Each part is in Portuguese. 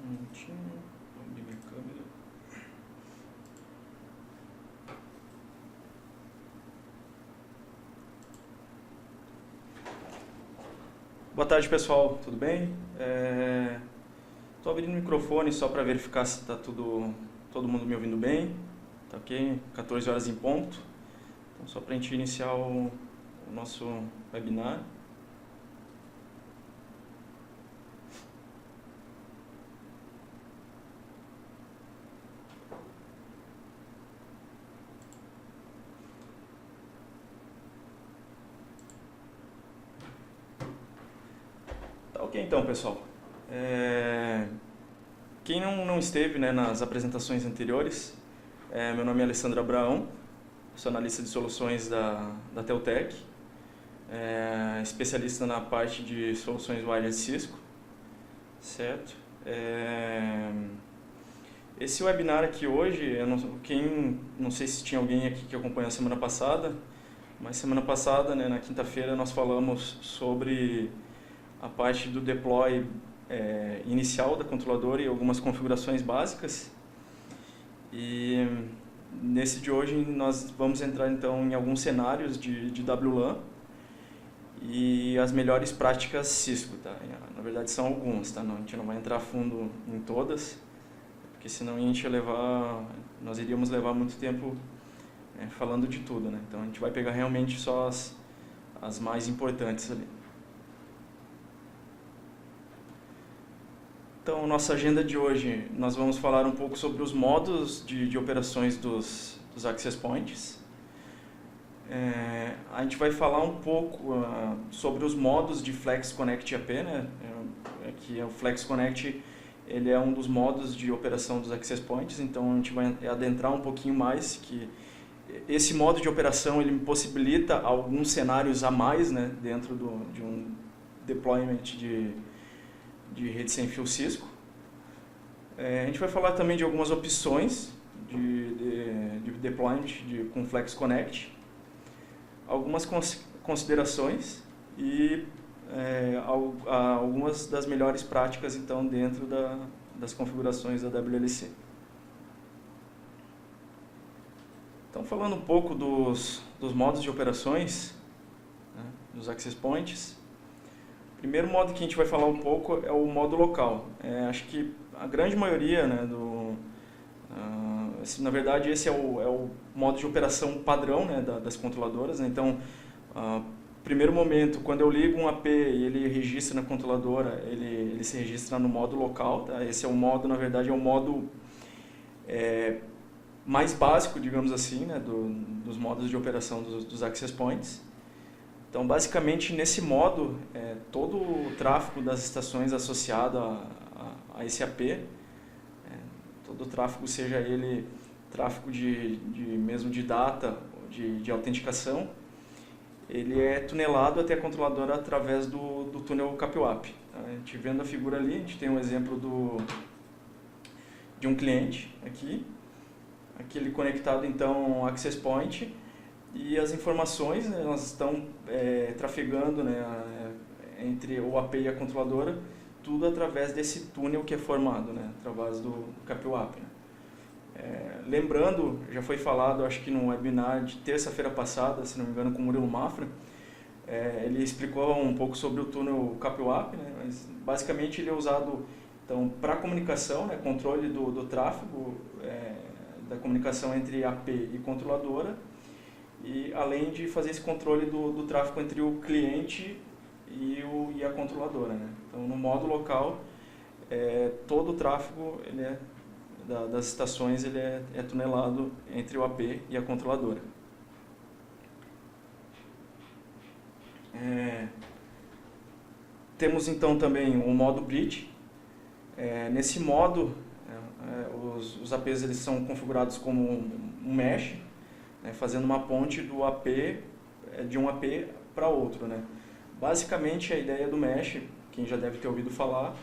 Um minutinho, vou abrir minha câmera. Boa tarde, pessoal, tudo bem? Estou abrindo o microfone só para verificar se está todo mundo me ouvindo bem. Tá ok? 14 horas em ponto. Então, só para a gente iniciar o nosso webinar. Tá ok, então, pessoal. Quem não esteve, né, nas apresentações anteriores, meu nome é Alessandro Abraão, sou analista de soluções da Teltec, especialista na parte de soluções wireless Cisco, certo? Esse webinar aqui hoje, não sei se tinha alguém aqui que acompanhou a semana passada, mas semana passada, né, na quinta-feira, nós falamos sobre a parte do deploy inicial da controladora e algumas configurações básicas. E nesse de hoje nós vamos entrar então em alguns cenários de WLAN e as melhores práticas Cisco, tá? Na verdade são algumas, tá? A gente não vai entrar a fundo em todas, porque senão nós iríamos levar muito tempo falando de tudo, né? Então a gente vai pegar realmente só as mais importantes ali. Então, nossa agenda de hoje, nós vamos falar um pouco sobre os modos de operações dos Access Points. A gente vai falar um pouco sobre os modos de Flex Connect AP, né? Que o Flex Connect ele é um dos modos de operação dos Access Points, então a gente vai adentrar um pouquinho mais que esse modo de operação ele possibilita alguns cenários a mais, né, dentro de um deployment de rede sem fio Cisco. A gente vai falar também de algumas opções de deployment com Flex Connect, algumas considerações e algumas das melhores práticas então dentro das configurações da WLC. Então, falando um pouco dos modos de operações, né, dos Access Points. O primeiro modo que a gente vai falar um pouco é o modo local. Acho que a grande maioria, né, na verdade, esse é o modo de operação padrão, né, das controladoras. Então, primeiro momento, quando eu ligo um AP e ele registra na controladora, ele se registra no modo local. Tá? Esse é o modo, na verdade, é o modo mais básico, digamos assim, né, dos modos de operação dos Access Points. Então, basicamente, nesse modo, todo o tráfego das estações associado a esse AP, todo o tráfego, seja ele tráfego mesmo de data, de autenticação, ele é tunelado até a controladora através do túnel CAPWAP. Tá? A gente vendo a figura ali, a gente tem um exemplo de um cliente aqui ele conectado então ao Access Point, e as informações, né, elas estão trafegando, né, entre o AP e a controladora, tudo através desse túnel que é formado, né, através do CAPWAP. Né. Lembrando, já foi falado, acho que no webinar de terça-feira passada, se não me engano, com o Murilo Mafra, ele explicou um pouco sobre o túnel CAPWAP, né, mas basicamente ele é usado então, para comunicação, né, controle do tráfego, da comunicação entre AP e controladora, e além de fazer esse controle do tráfego entre o cliente e a controladora. Né? Então, no modo local, todo o tráfego das estações ele é tunelado entre o AP e a controladora. Temos então também o modo bridge. Nesse modo, os APs eles são configurados como um mesh, né, fazendo uma ponte de um AP para outro. Né. Basicamente, a ideia do mesh, quem já deve ter ouvido falar,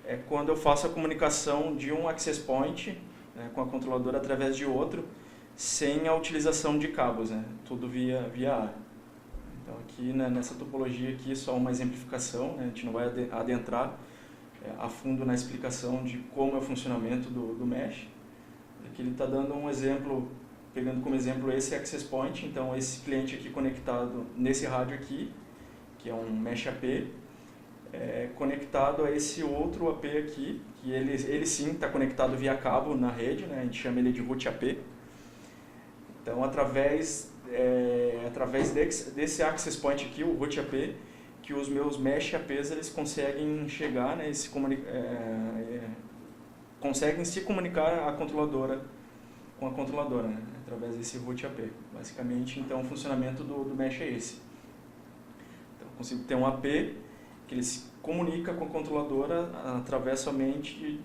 é quando eu faço a comunicação de um access point, né, com a controladora através de outro, sem a utilização de cabos, né, tudo via ar. Então, aqui, né, nessa topologia aqui, só uma exemplificação, né, a gente não vai adentrar a fundo na explicação de como é o funcionamento do mesh. Aqui ele está dando um exemplo, pegando como exemplo esse access point, então esse cliente aqui conectado nesse rádio aqui, que é um mesh AP, conectado a esse outro AP aqui, que ele sim está conectado via cabo na rede, né? A gente chama ele de root AP. Então, através desse access point aqui, o root AP, que os meus mesh APs eles conseguem chegar, né? Conseguem se comunicar com a controladora, né? Através desse root AP. Basicamente, então, o funcionamento do mesh é esse. Então, eu consigo ter um AP que ele se comunica com a controladora através somente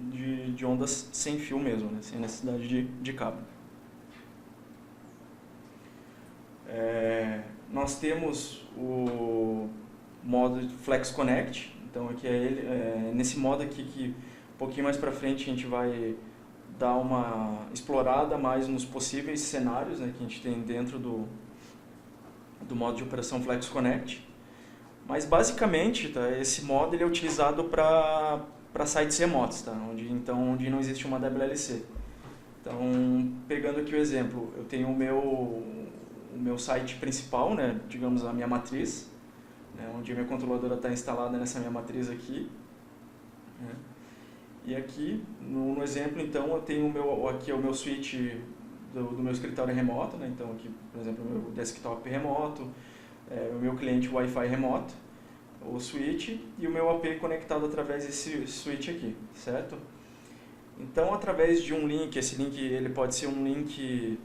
de ondas sem fio mesmo, né? Sem necessidade de cabo. Nós temos o modo Flex Connect, então aqui nesse modo aqui que um pouquinho mais para frente a gente vai dar uma explorada mais nos possíveis cenários, né, que a gente tem dentro do modo de operação Flex Connect. Mas basicamente, tá, esse modo ele é utilizado para sites remotos, tá, onde não existe uma WLC. Então, pegando aqui o exemplo, eu tenho o meu site principal, né, digamos a minha matriz, né, onde a minha controladora está instalada nessa minha matriz aqui. Né, e aqui, no exemplo, então, eu tenho aqui é o meu switch do meu escritório remoto, né, então aqui, por exemplo, o meu desktop remoto, o meu cliente Wi-Fi remoto, o switch e o meu AP conectado através desse switch aqui, certo? Então, através de um link, esse link ele pode ser um link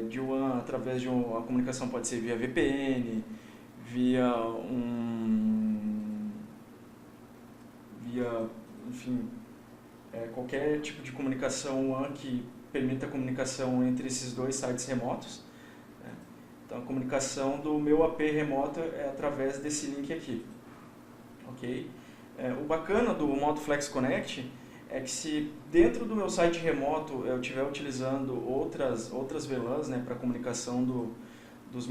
de WAN, através de a comunicação pode ser via VPN, enfim, qualquer tipo de comunicação WAN que permita a comunicação entre esses dois sites remotos. Né? Então, a comunicação do meu AP remoto é através desse link aqui. Ok? O bacana do modo Flex Connect é que se dentro do meu site remoto eu estiver utilizando outras VLANs, né, para comunicação dos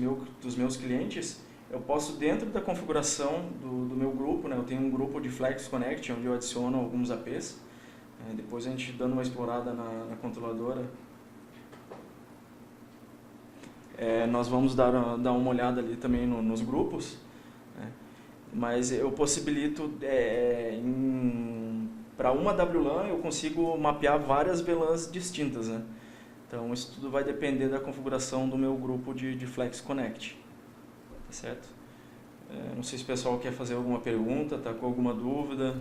meus clientes, eu posso, dentro da configuração do meu grupo, né, eu tenho um grupo de Flex Connect, onde eu adiciono alguns APs. Depois a gente dando uma explorada na controladora, nós vamos dar uma olhada ali também nos grupos, né, mas eu possibilito, para uma WLAN eu consigo mapear várias VLANs distintas, né? Então isso tudo vai depender da configuração do meu grupo de Flex Connect, tá certo? Não sei se o pessoal quer fazer alguma pergunta, tá com alguma dúvida.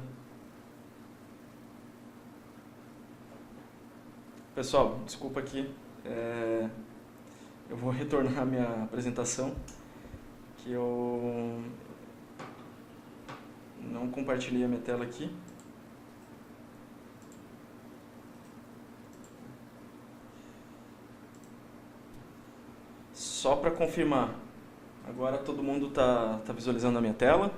Pessoal, desculpa aqui, eu vou retornar a minha apresentação, que eu não compartilhei a minha tela aqui. Só para confirmar, agora todo mundo tá visualizando a minha tela?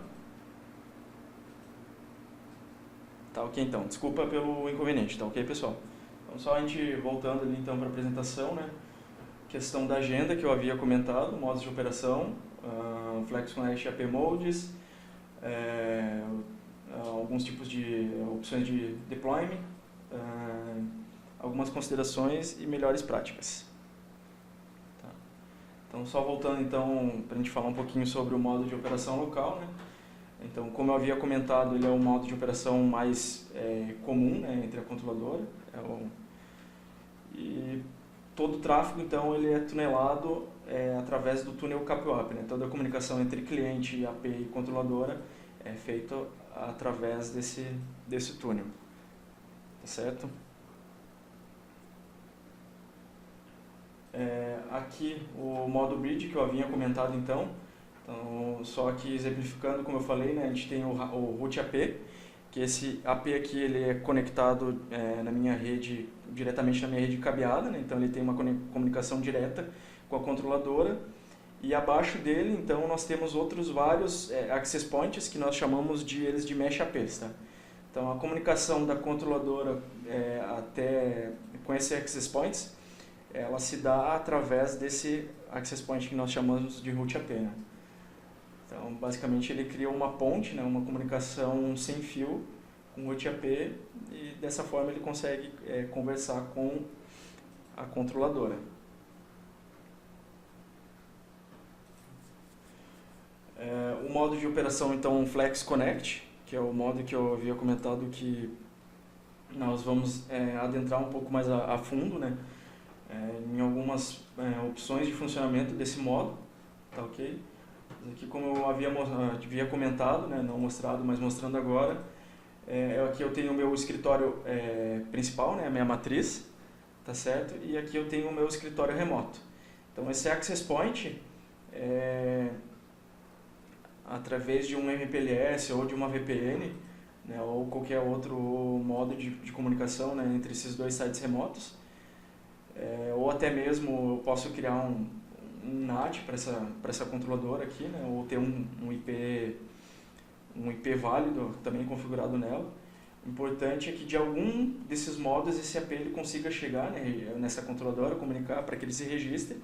Tá ok então, desculpa pelo inconveniente, tá ok pessoal? Então só a gente voltando ali então para a apresentação, né? Questão da agenda que eu havia comentado, modos de operação, Flex Connect AP Modes, alguns tipos de opções de deployment, algumas considerações e melhores práticas. Então, só voltando então para a gente falar um pouquinho sobre o modo de operação local, né? Então, como eu havia comentado, ele é o modo de operação mais comum, né, entre a controladora. E todo o tráfego, então, ele é tunelado através do túnel CAP-UAP, né? Toda a comunicação entre cliente, AP e controladora é feita através desse túnel. Tá certo? Aqui o modo bridge que eu havia comentado então, só que exemplificando como eu falei, né, a gente tem o root AP, que esse AP aqui ele é conectado na minha rede, diretamente na minha rede cabeada, né, então ele tem uma comunicação direta com a controladora, e abaixo dele então nós temos outros vários access points que nós chamamos eles de mesh APs, tá? Então a comunicação da controladora com esses access points ela se dá através desse access point que nós chamamos de root AP, né? Então, basicamente, ele cria uma ponte, né, uma comunicação sem fio com o OTAP e dessa forma ele consegue conversar com a controladora. O modo de operação, então, Flex Connect, que é o modo que eu havia comentado que nós vamos adentrar um pouco mais a fundo, né, em algumas opções de funcionamento desse modo, tá ok? Aqui, como eu havia comentado, né, não mostrado, mas mostrando agora, aqui eu tenho o meu escritório principal, né, a minha matriz, tá certo? E aqui eu tenho o meu escritório remoto. Então esse Access Point, através de um MPLS ou de uma VPN, né, ou qualquer outro modo de comunicação, né, entre esses dois sites remotos, ou até mesmo eu posso criar um NAT para essa controladora aqui, né, ou ter um IP válido também configurado nela. O importante é que de algum desses modos esse AP ele consiga chegar, né, nessa controladora, comunicar para que ele se registre.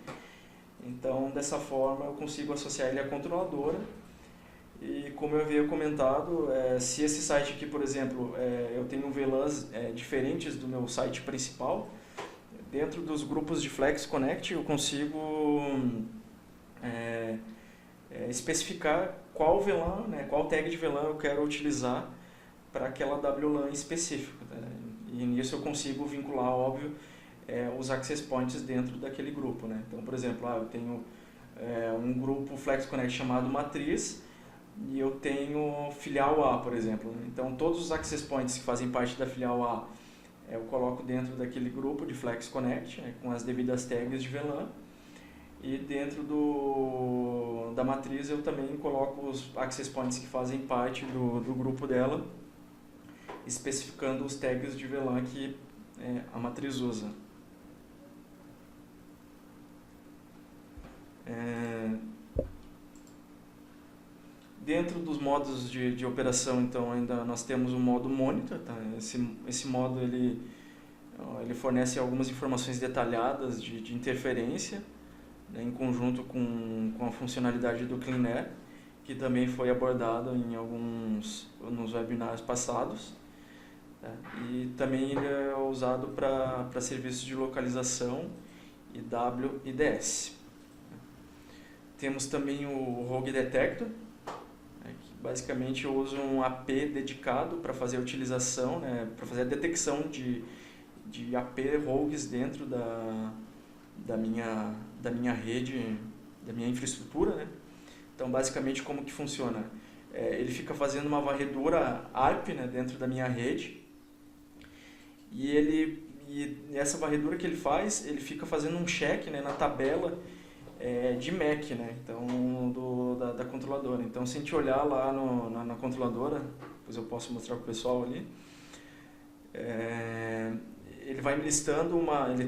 Então, dessa forma eu consigo associar ele à controladora. E como eu havia comentado, se esse site aqui, por exemplo, eu tenho VLANs diferentes do meu site principal, dentro dos grupos de Flex Connect eu consigo especificar qual VLAN, né, qual tag de VLAN eu quero utilizar para aquela WLAN específica. Né? E nisso eu consigo vincular, óbvio, os access points dentro daquele grupo. Né? Então, por exemplo, eu tenho um grupo Flex Connect chamado Matriz, e eu tenho filial A, por exemplo. Então, todos os access points que fazem parte da filial A, eu coloco dentro daquele grupo de Flex Connect, né, com as devidas tags de VLAN. E dentro da matriz eu também coloco os access points que fazem parte do grupo dela, especificando os tags de VLAN que a matriz usa. Dentro dos modos de operação, então, ainda nós temos o modo monitor. Tá? Esse modo ele fornece algumas informações detalhadas de interferência, né, em conjunto com a funcionalidade do CleanAir, que também foi abordado nos webinars passados. Tá? E também ele é usado para serviços de localização e WIDS. Temos também o Rogue Detector. Basicamente eu uso um AP dedicado para fazer a utilização, né, para fazer a detecção de AP rogues dentro da minha rede, da minha infraestrutura. Né? Então, basicamente, como que funciona? Ele fica fazendo uma varredura ARP, né, dentro da minha rede, e essa varredura que ele faz, ele fica fazendo um check, né, na tabela de MAC, né? Então, da controladora. Então, se a gente olhar lá na controladora, depois eu posso mostrar para o pessoal ali, ele vai me listando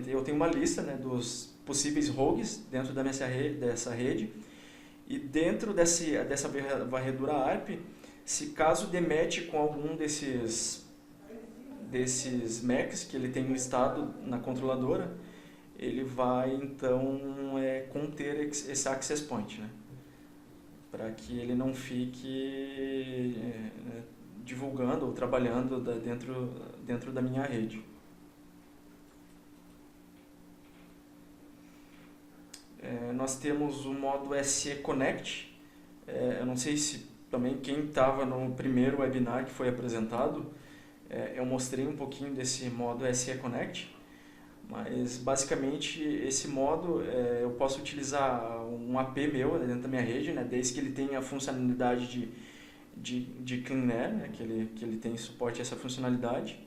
eu tenho uma lista, né, dos possíveis rogues dentro dessa rede, e dentro dessa varredura ARP, se caso demete com algum desses MACs que ele tem listado na controladora, ele vai então conter esse access point, né? Para que ele não fique divulgando ou trabalhando dentro da minha rede. Nós temos o modo SE Connect. Eu não sei se também quem estava no primeiro webinar que foi apresentado, eu mostrei um pouquinho desse modo SE Connect. Mas basicamente esse modo eu posso utilizar um AP meu dentro da minha rede, né, desde que ele tenha a funcionalidade de CleanAir, né, que ele tem suporte a essa funcionalidade.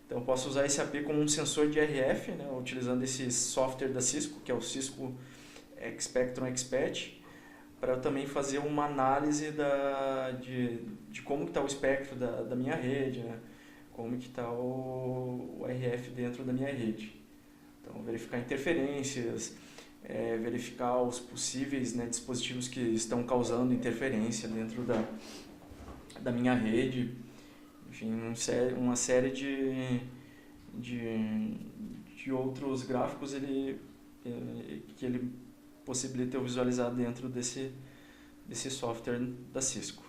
Então eu posso usar esse AP como um sensor de RF, né, utilizando esse software da Cisco, que é o Cisco Spectrum Expert, para eu também fazer uma análise de como está o espectro da minha rede, né, como que está o RF dentro da minha rede. Então, verificar interferências, verificar os possíveis, né, dispositivos que estão causando interferência dentro da minha rede. Enfim, uma série de outros gráficos que ele possibilita eu visualizar dentro desse software da Cisco.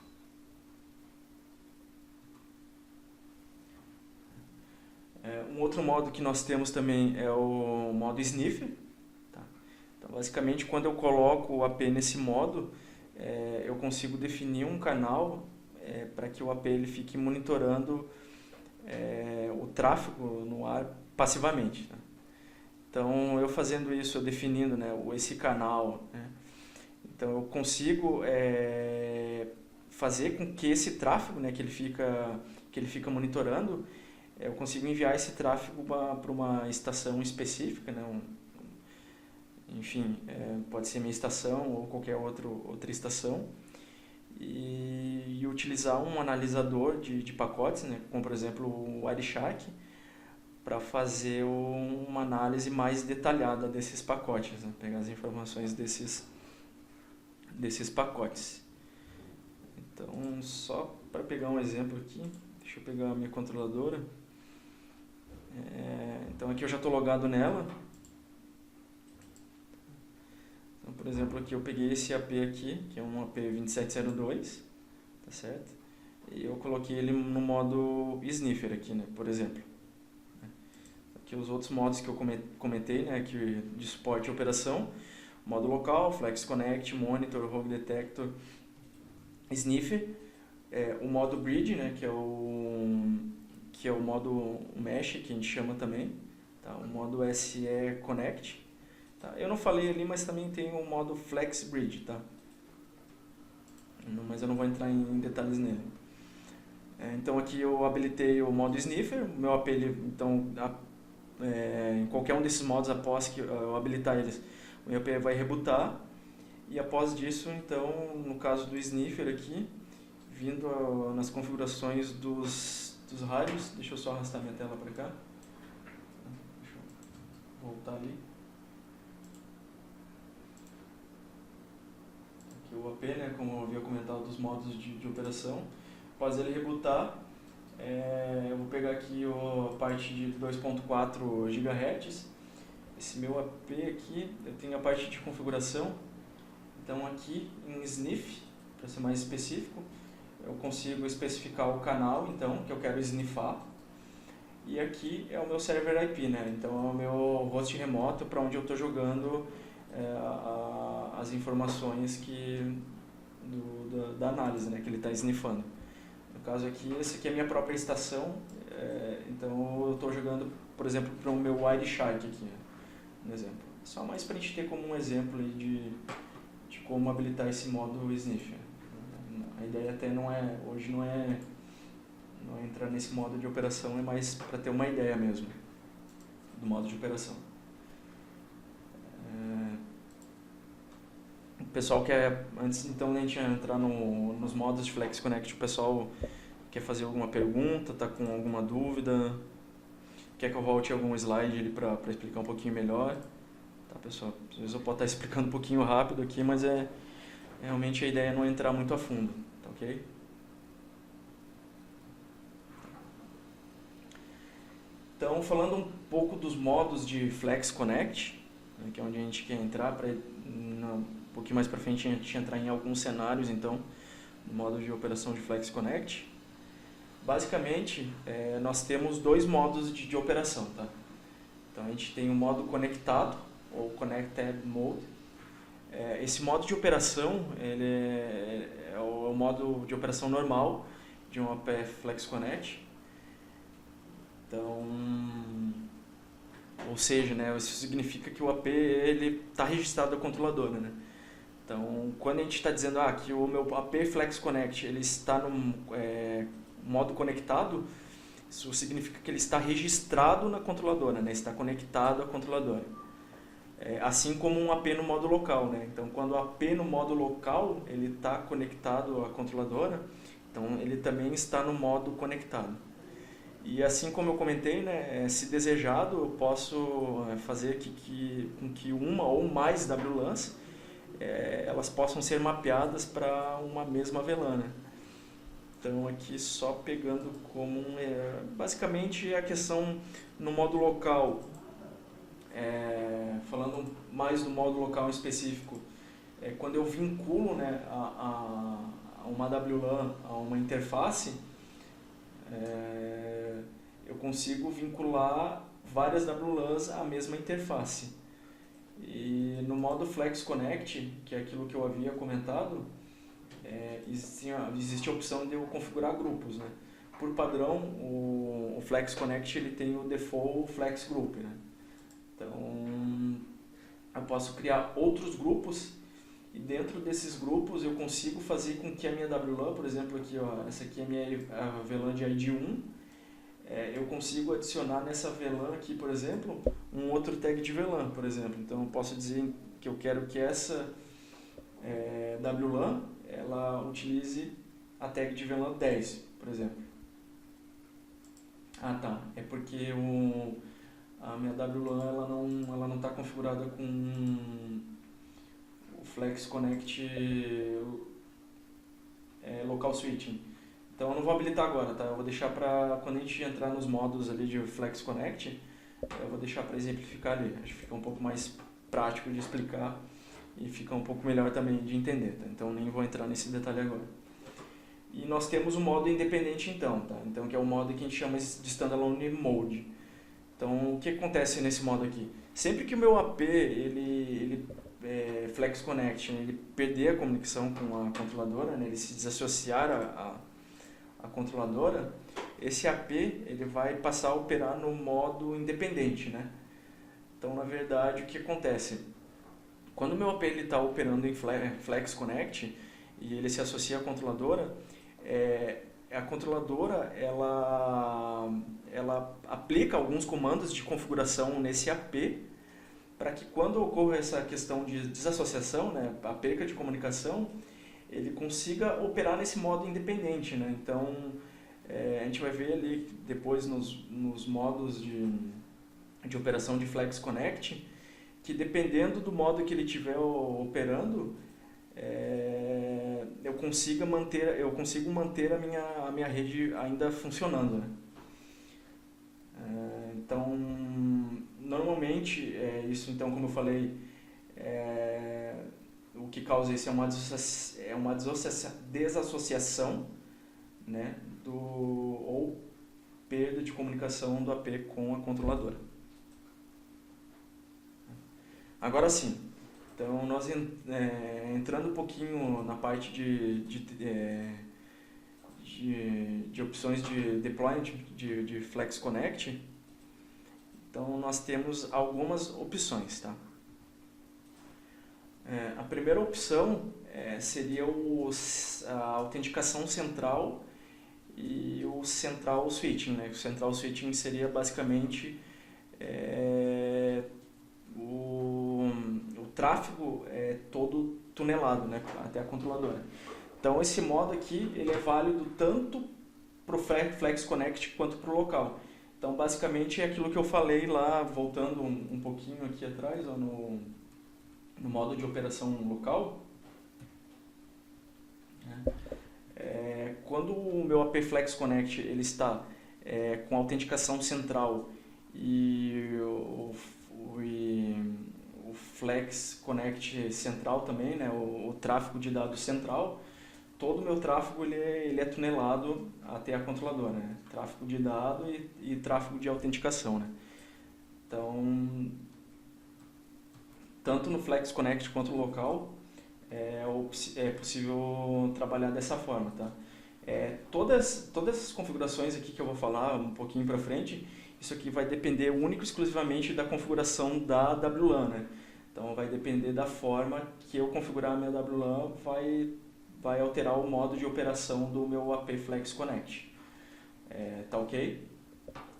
Um outro modo que nós temos também é o modo sniffer. Tá? Então, basicamente, quando eu coloco o AP nesse modo, eu consigo definir um canal para que o AP ele fique monitorando o tráfego no ar passivamente. Tá? Então, eu fazendo isso, eu definindo, né, esse canal, né, então eu consigo fazer com que esse tráfego, né, que ele fica monitorando, eu consigo enviar esse tráfego para uma estação específica, né, enfim, pode ser minha estação ou qualquer outra estação, e utilizar um analisador de pacotes, né, como por exemplo o Wireshark, para fazer uma análise mais detalhada desses pacotes, né, pegar as informações desses pacotes. Então, só para pegar um exemplo aqui, deixa eu pegar a minha controladora. Então aqui eu já estou logado nela. Então, por exemplo, aqui eu peguei esse AP aqui, que é um AP 2702, tá certo? E eu coloquei ele no modo sniffer aqui, né, por exemplo. Aqui os outros modos que eu comentei, né, que de suporte e operação, modo local, Flex Connect, Monitor, Rogue Detector, Sniffer, o modo Bridge, né, que é o modo Mesh, que a gente chama também, tá? O modo SE Connect. Tá? Eu não falei ali, mas também tem o modo Flex Bridge, tá? Mas eu não vou entrar em detalhes nele. Então aqui eu habilitei o modo Sniffer, o meu AP, então, em qualquer um desses modos, após que eu habilitar eles, o meu AP vai rebootar, e após disso, então, no caso do Sniffer aqui, vindo nas configurações dos rádios, deixa eu só arrastar minha tela para cá, deixa eu voltar ali. Aqui o AP, né, como eu havia comentado, dos modos de operação. Após ele rebootar, eu vou pegar aqui a parte de 2.4 GHz. Esse meu AP aqui, eu tenho a parte de configuração. Então aqui em Sniff, para ser mais específico, eu consigo especificar o canal então que eu quero sniffar. E aqui é o meu server IP, né? Então é o meu host remoto para onde eu estou jogando as informações da análise, né, que ele está sniffando. No caso aqui, essa aqui é a minha própria estação, então eu estou jogando, por exemplo, para o meu Wireshark aqui, um exemplo. Só mais para a gente ter como um exemplo de como habilitar esse modo Sniffer. A ideia até hoje não é entrar nesse modo de operação, é mais para ter uma ideia mesmo do modo de operação. O pessoal quer, antes então de a gente entrar nos modos de Flex Connect, o pessoal quer fazer alguma pergunta, está com alguma dúvida, quer que eu volte algum slide ali para explicar um pouquinho melhor. Tá, pessoal? Às vezes eu posso estar explicando um pouquinho rápido aqui, mas realmente a ideia é não entrar muito a fundo, tá ok? Então, falando um pouco dos modos de Flex Connect, né, que é onde a gente quer entrar, um pouquinho mais para frente a gente entrar em alguns cenários, então, no modo de operação de Flex Connect. Basicamente, nós temos dois modos de operação, tá? Então, a gente tem o modo conectado, ou Connected Mode. Esse modo de operação ele é o modo de operação normal de um AP Flex Connect. Então, ou seja, né, isso significa que o AP está registrado na controladora, né? Então, quando a gente está dizendo que o meu AP Flex Connect ele está no modo conectado, isso significa que ele está registrado na controladora, né? Está conectado à controladora. Assim como um AP no modo local, né? Então, quando o AP no modo local ele está conectado à controladora, então ele também está no modo conectado. E assim como eu comentei, né, se desejado, eu posso fazer com que uma ou mais WLANs elas possam ser mapeadas para uma mesma VLAN, né? Então aqui só pegando como basicamente a questão no modo local. Falando mais do modo local em específico, quando eu vinculo, né, a uma WLAN a uma interface, eu consigo vincular várias WLANs à mesma interface. E no modo Flex Connect, que é aquilo que eu havia comentado, existe a opção de eu configurar grupos, né? Por padrão, o Flex Connect ele tem o default Flex Group, né? Então, eu posso criar outros grupos e dentro desses grupos eu consigo fazer com que a minha WLAN, por exemplo, aqui, ó, essa aqui é a VLAN de ID 1, eu consigo adicionar nessa VLAN aqui, por exemplo, um outro tag de VLAN, por exemplo. Então, eu posso dizer que eu quero que essa WLAN ela utilize a tag de VLAN 10, por exemplo. Ah, tá. É porque a minha WLAN ela não está configurada com o Flex Connect Local Switching. Então eu não vou habilitar agora, tá? Eu vou deixar para quando a gente entrar nos modos ali de Flex Connect, eu vou deixar para exemplificar ali. Acho que fica um pouco mais prático de explicar e fica um pouco melhor também de entender, tá? Então nem vou entrar nesse detalhe agora. E nós temos o modo independente então, tá? Então que é o modo que a gente chama de Standalone Mode. Então o que acontece nesse modo aqui? Sempre que o meu AP Flex Connect, né, ele perder a comunicação com a controladora, né, ele se desassociar a controladora, esse AP ele vai passar a operar no modo independente, né? Então na verdade o que acontece? Quando o meu AP está operando em Flex Connect e ele se associa à controladora, a controladora ela aplica alguns comandos de configuração nesse AP para que quando ocorra essa questão de desassociação, né, a perca de comunicação, ele consiga operar nesse modo independente, né? Então a gente vai ver ali depois nos modos de operação de Flex Connect que dependendo do modo que ele estiver operando, eu consigo manter a minha rede ainda funcionando, né? Então, normalmente, isso então, como eu falei, o que causa isso é uma desassociação, né, ou perda de comunicação do AP com a controladora. Agora sim, então nós entrando um pouquinho na parte de opções de deployment de Flex Connect, então nós temos algumas opções, tá? A primeira opção seria a autenticação central e o central switching, né? O central switching seria basicamente o tráfego todo tunelado, né, até a controladora. Então esse modo aqui ele é válido tanto para o Flex Connect quanto para o local. Então basicamente é aquilo que eu falei lá, voltando um pouquinho aqui atrás, ó, no modo de operação local. Quando o meu AP Flex Connect ele está com autenticação central e o Flex Connect central também, né, o tráfego de dados central, todo o meu tráfego ele é tunelado até a controladora, né? Tráfego de dado e tráfego de autenticação, né? Então, tanto no Flex Connect quanto no local é possível trabalhar dessa forma, tá? Todas essas configurações aqui que eu vou falar um pouquinho para frente, isso aqui vai depender único e exclusivamente da configuração da WLAN, né? Então vai depender da forma que eu configurar a minha WLAN, vai alterar o modo de operação do meu AP Flex Connect. Tá ok?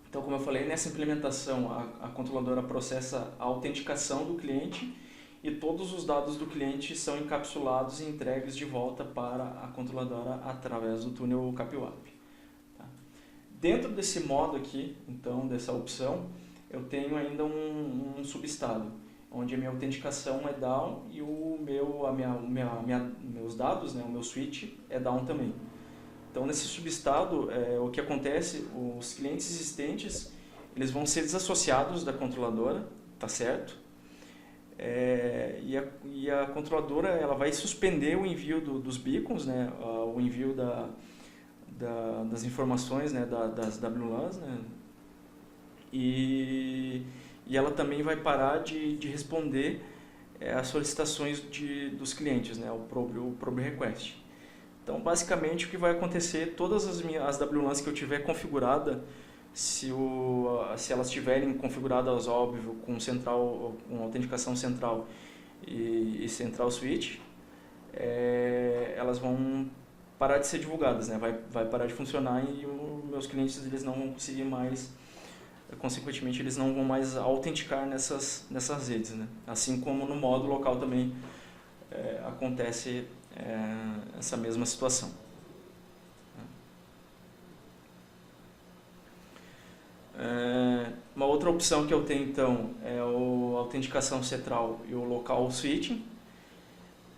Então, como eu falei, nessa implementação a controladora processa a autenticação do cliente e todos os dados do cliente são encapsulados e entregues de volta para a controladora através do túnel CAPWAP. Tá? Dentro desse modo aqui, então, dessa opção, eu tenho ainda um subestado, onde a minha autenticação é down e meus dados, né, o meu switch é down também. Então nesse subestado, o que acontece, os clientes existentes eles vão ser desassociados da controladora, tá certo? E a controladora ela vai suspender o envio dos beacons, né, o envio das informações, né, das WLANs, né, e, e ela também vai parar de responder as solicitações dos clientes, né, o probe request. Então, basicamente, o que vai acontecer, todas as WLANs que eu tiver configurada, se elas estiverem configuradas, óbvio, com autenticação central e central switch, elas vão parar de ser divulgadas, né? Vai parar de funcionar e meus clientes eles não vão conseguir mais, consequentemente, eles não vão mais autenticar nessas redes, né? Assim como no modo local também acontece essa mesma situação. Uma outra opção que eu tenho então é a autenticação central e o local switching.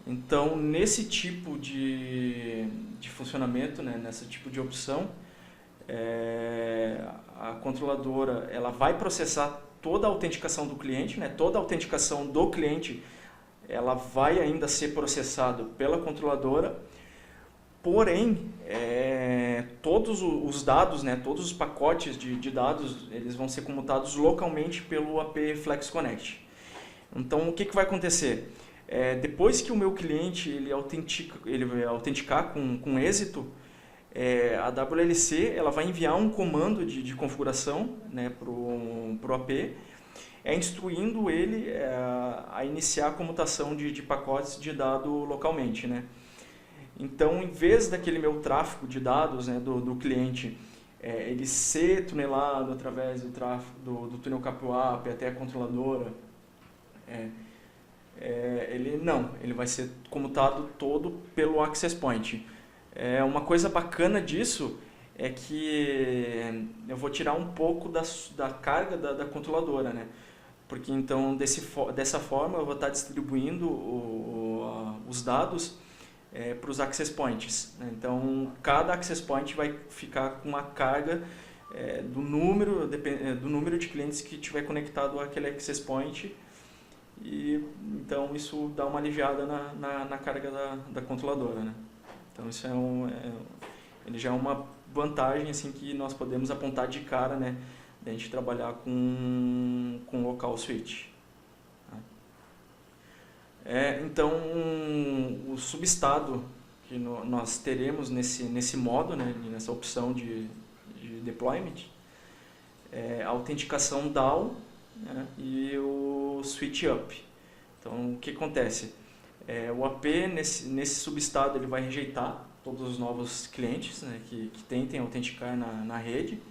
Então, nesse tipo de funcionamento, né, nesse tipo de opção, a controladora ela vai processar toda a autenticação do cliente, né, toda a autenticação do cliente ela vai ainda ser processada pela controladora, porém, todos os dados, né, todos os pacotes de dados, eles vão ser comutados localmente pelo AP Flex Connect. Então, o que vai acontecer? Depois que o meu cliente ele vai autenticar com êxito, a WLC ela vai enviar um comando de configuração, né, para o AP, instruindo ele a iniciar a comutação de pacotes de dado localmente, né? Então, em vez daquele meu tráfego de dados, né, do cliente, ele ser tunelado através do túnel CAP-UAP até a controladora, ele vai ser comutado todo pelo Access Point. Uma coisa bacana disso é que eu vou tirar um pouco da carga da controladora, né? Porque então dessa forma eu vou estar distribuindo os dados para os Access Points, né? Então cada Access Point vai ficar com uma carga do número de clientes que tiver conectado àquele Access Point, e então isso dá uma aliviada na carga da controladora, né? Então isso ele já é uma vantagem assim, que nós podemos apontar de cara, né, da gente trabalhar com local switch. Então o subestado que nós teremos nesse modo, né, nessa opção de deployment, a autenticação down, né, e o switch up. Então o que acontece? O AP nesse subestado ele vai rejeitar todos os novos clientes, né, que tentem autenticar na rede,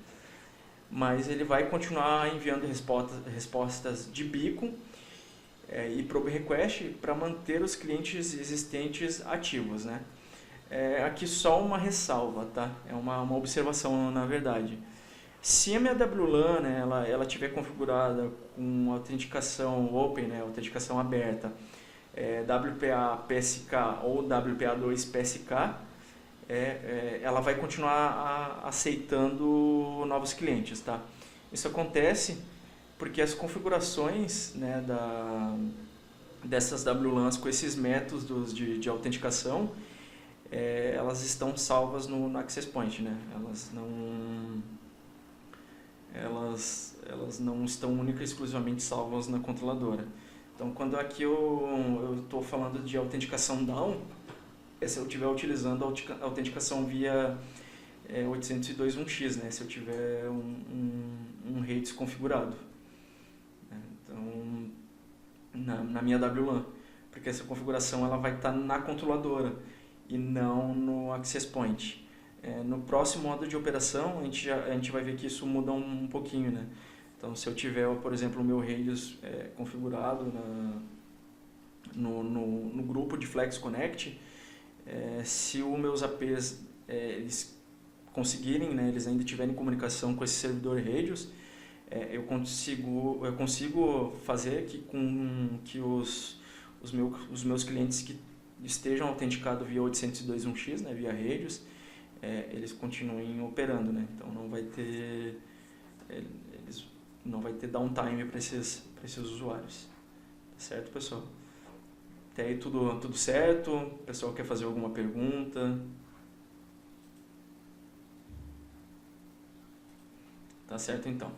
mas ele vai continuar enviando respostas de beacon e probe request para manter os clientes existentes ativos, né? Aqui só uma ressalva, tá? É uma observação, na verdade. Se a minha WLAN, né, ela tiver configurada com autenticação open, né, autenticação aberta, WPA PSK ou WPA2 PSK, ela vai continuar aceitando novos clientes, tá? Isso acontece porque as configurações, né, dessas WLANs com esses métodos de autenticação, elas estão salvas no Access Point, né? Elas não estão única e exclusivamente salvas na controladora. Então, quando aqui eu estou falando de autenticação down, se eu estiver utilizando a autenticação via 802.1x, né? Se eu tiver um RAIDs configurado, né? Então, na minha WLAN, porque essa configuração ela vai estar na controladora e não no Access Point. No próximo modo de operação, a gente vai ver que isso muda um pouquinho, né? Então, se eu tiver, por exemplo, o meu radius configurado no grupo de Flex Connect, se os meus APs eles conseguirem, né, eles ainda tiverem comunicação com esse servidor radius, eu consigo fazer que os meus clientes que estejam autenticados via 802.1x, né, via radius, eles continuem operando, né? Então não vai ter downtime para esses usuários. Tá certo, pessoal? Até aí tudo certo? O pessoal quer fazer alguma pergunta? Tá certo, então.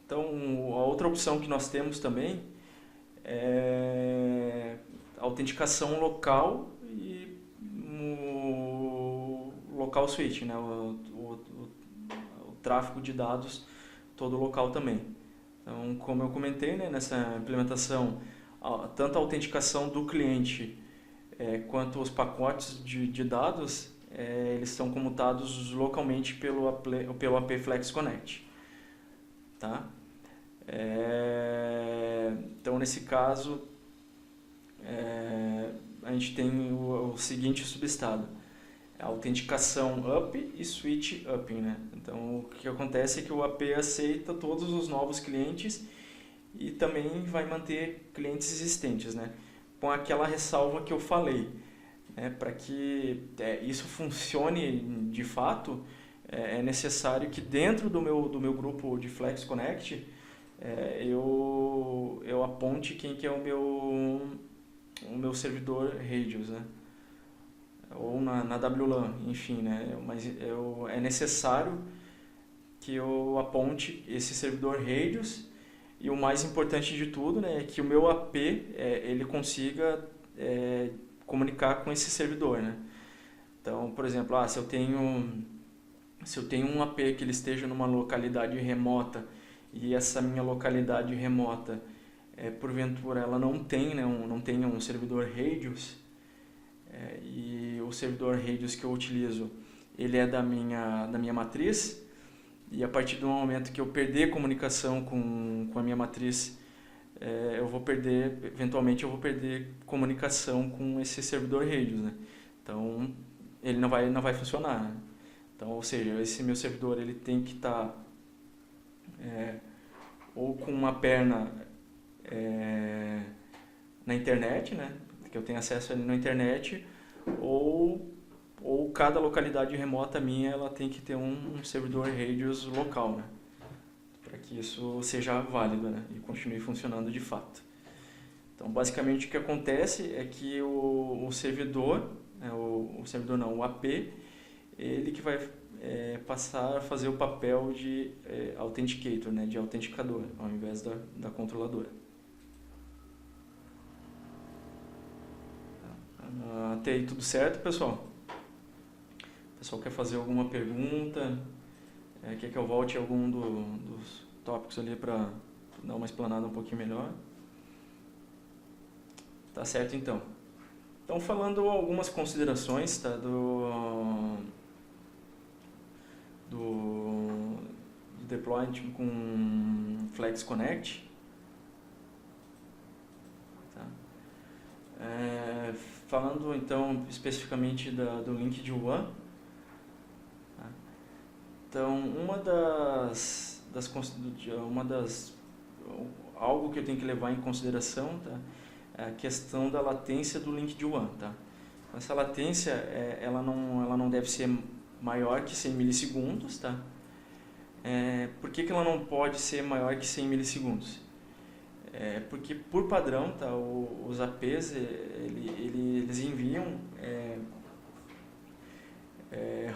Então, a outra opção que nós temos também é a autenticação local e o local switch, né? O tráfego de dados todo local também. Então, como eu comentei, né, nessa implementação, tanto a autenticação do cliente quanto os pacotes de dados, eles são comutados localmente pelo AP Flex Connect. Tá? Então, nesse caso, a gente tem o seguinte subestado: a autenticação up e switch up, né? Então, o que acontece é que o AP aceita todos os novos clientes e também vai manter clientes existentes, né? Com aquela ressalva que eu falei, né? Para que isso funcione de fato, é necessário que dentro do meu grupo de Flex Connect eu aponte quem que é o meu servidor Radius, né? Ou na WLAN, enfim, né? Mas é necessário que eu aponte esse servidor Radius, e o mais importante de tudo, né, é que o meu AP ele consiga comunicar com esse servidor, né? Então, por exemplo, se eu tenho um AP que ele esteja numa localidade remota e essa minha localidade remota, porventura, ela não tem, né, não tem um servidor Radius, e o servidor Radius que eu utilizo, ele é da minha matriz, e a partir do momento que eu perder comunicação com a minha matriz, eventualmente eu vou perder comunicação com esse servidor Radius, né? Então, ele não vai funcionar, né? Então, ou seja, esse meu servidor ele tem que estar ou com uma perna na internet, né? Que eu tenho acesso ali na internet, ou cada localidade remota minha ela tem que ter um servidor Radius local, né? Para que isso seja válido, né? E continue funcionando de fato. Então, basicamente o que acontece é que o servidor, o AP, ele que vai passar a fazer o papel de authenticator, né? De autenticador, ao invés da controladora. Até aí tudo certo, pessoal? O pessoal quer fazer alguma pergunta? Quer que eu volte a algum dos tópicos ali para dar uma explanada um pouquinho melhor? Tá certo, então. Então, falando algumas considerações, tá, do deployment com Flex Connect. Tá? Falando então especificamente do link de WAN. Tá? Então, algo que eu tenho que levar em consideração, tá, é a questão da latência do link de WAN. Tá? Essa latência ela não deve ser maior que 100 milissegundos. Tá? Por que ela não pode ser maior que 100 milissegundos? Porque por padrão, tá, os APs eles enviam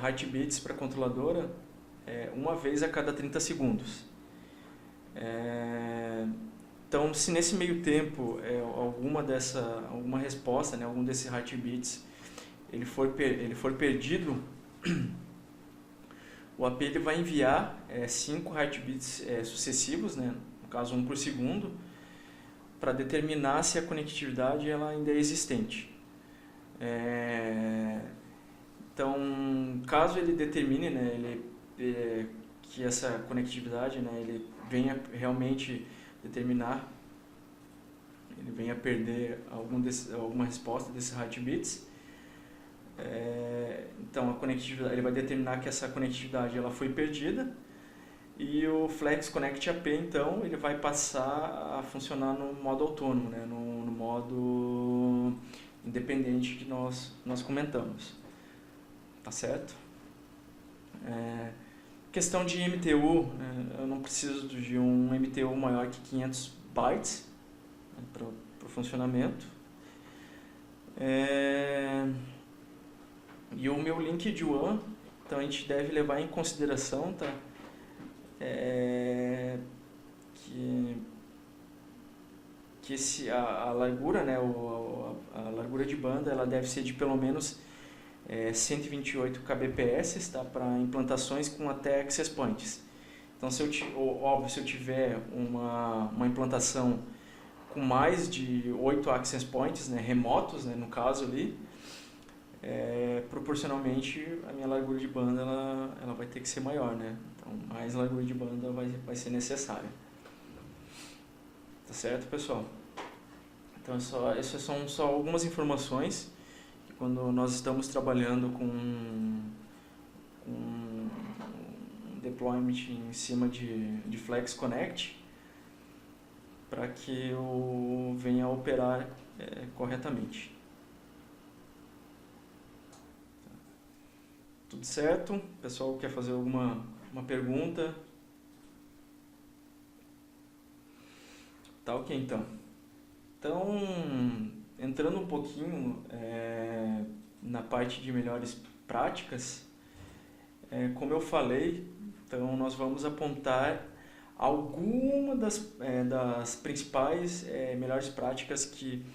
heartbeats para a controladora uma vez a cada 30 segundos. Então, se nesse meio tempo alguma resposta, né, algum desses heartbeats ele for perdido, o AP ele vai enviar 5 heartbeats sucessivos, né, no caso 1 por segundo, para determinar se a conectividade ela ainda é existente. Então, caso ele determine, né, que essa conectividade, né, ele venha realmente determinar, ele venha perder alguma resposta desses heartbeats, então a conectividade, ele vai determinar que essa conectividade ela foi perdida, e o Flex Connect AP então ele vai passar a funcionar no modo autônomo, né, no modo independente que nós comentamos. Tá certo? Questão de MTU, eu não preciso de um MTU maior que 500 bytes, né, para o funcionamento. E o meu link de WAN, então a gente deve levar em consideração, tá, a largura, né, a largura de banda, ela deve ser de pelo menos 128 kbps, tá, para implantações com até access points. Então, se eu tiver uma implantação com mais de 8 access points, né, remotos, né, no caso ali, proporcionalmente a minha largura de banda ela vai ter que ser maior, né? Então, mais largura de banda vai ser necessária. Tá certo, pessoal? Então, essas são só algumas informações que quando nós estamos trabalhando com um deployment em cima de Flex Connect, para que eu venha a operar corretamente. Tudo certo? O pessoal quer fazer uma pergunta? Tá ok, então. Então, entrando um pouquinho na parte de melhores práticas, como eu falei, então nós vamos apontar algumas das principais melhores práticas que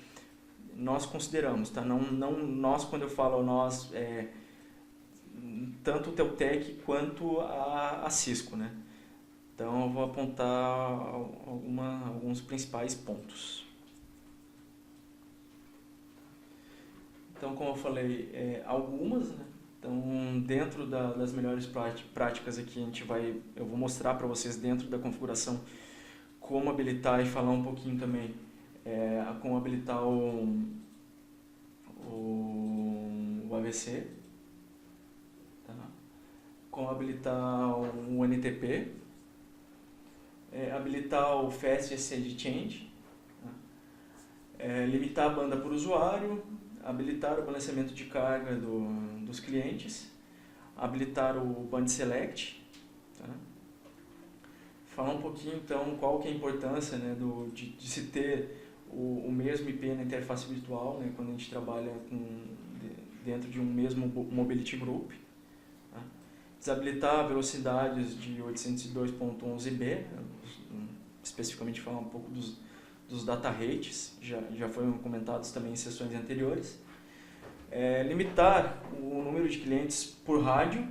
nós consideramos, tá? Não nós, quando eu falo nós, tanto o Teutec quanto a Cisco, né? Então eu vou apontar alguns principais pontos. Então, como eu falei, algumas, né? Então, dentro das melhores práticas aqui, eu vou mostrar para vocês dentro da configuração como habilitar e falar um pouquinho também como habilitar o AVC, tá? Como habilitar o NTP, habilitar o Fast Stage Change, tá? Limitar a banda por usuário, habilitar o balanceamento de carga dos clientes, habilitar o Band Select, tá? Falar um pouquinho então qual que é a importância, né, de se ter o mesmo IP na interface virtual, né, quando a gente trabalha dentro de um mesmo Mobility Group, tá? Desabilitar velocidades de 802.11b, especificamente falar um pouco dos data rates, já foram comentados também em sessões anteriores. Limitar o número de clientes por rádio.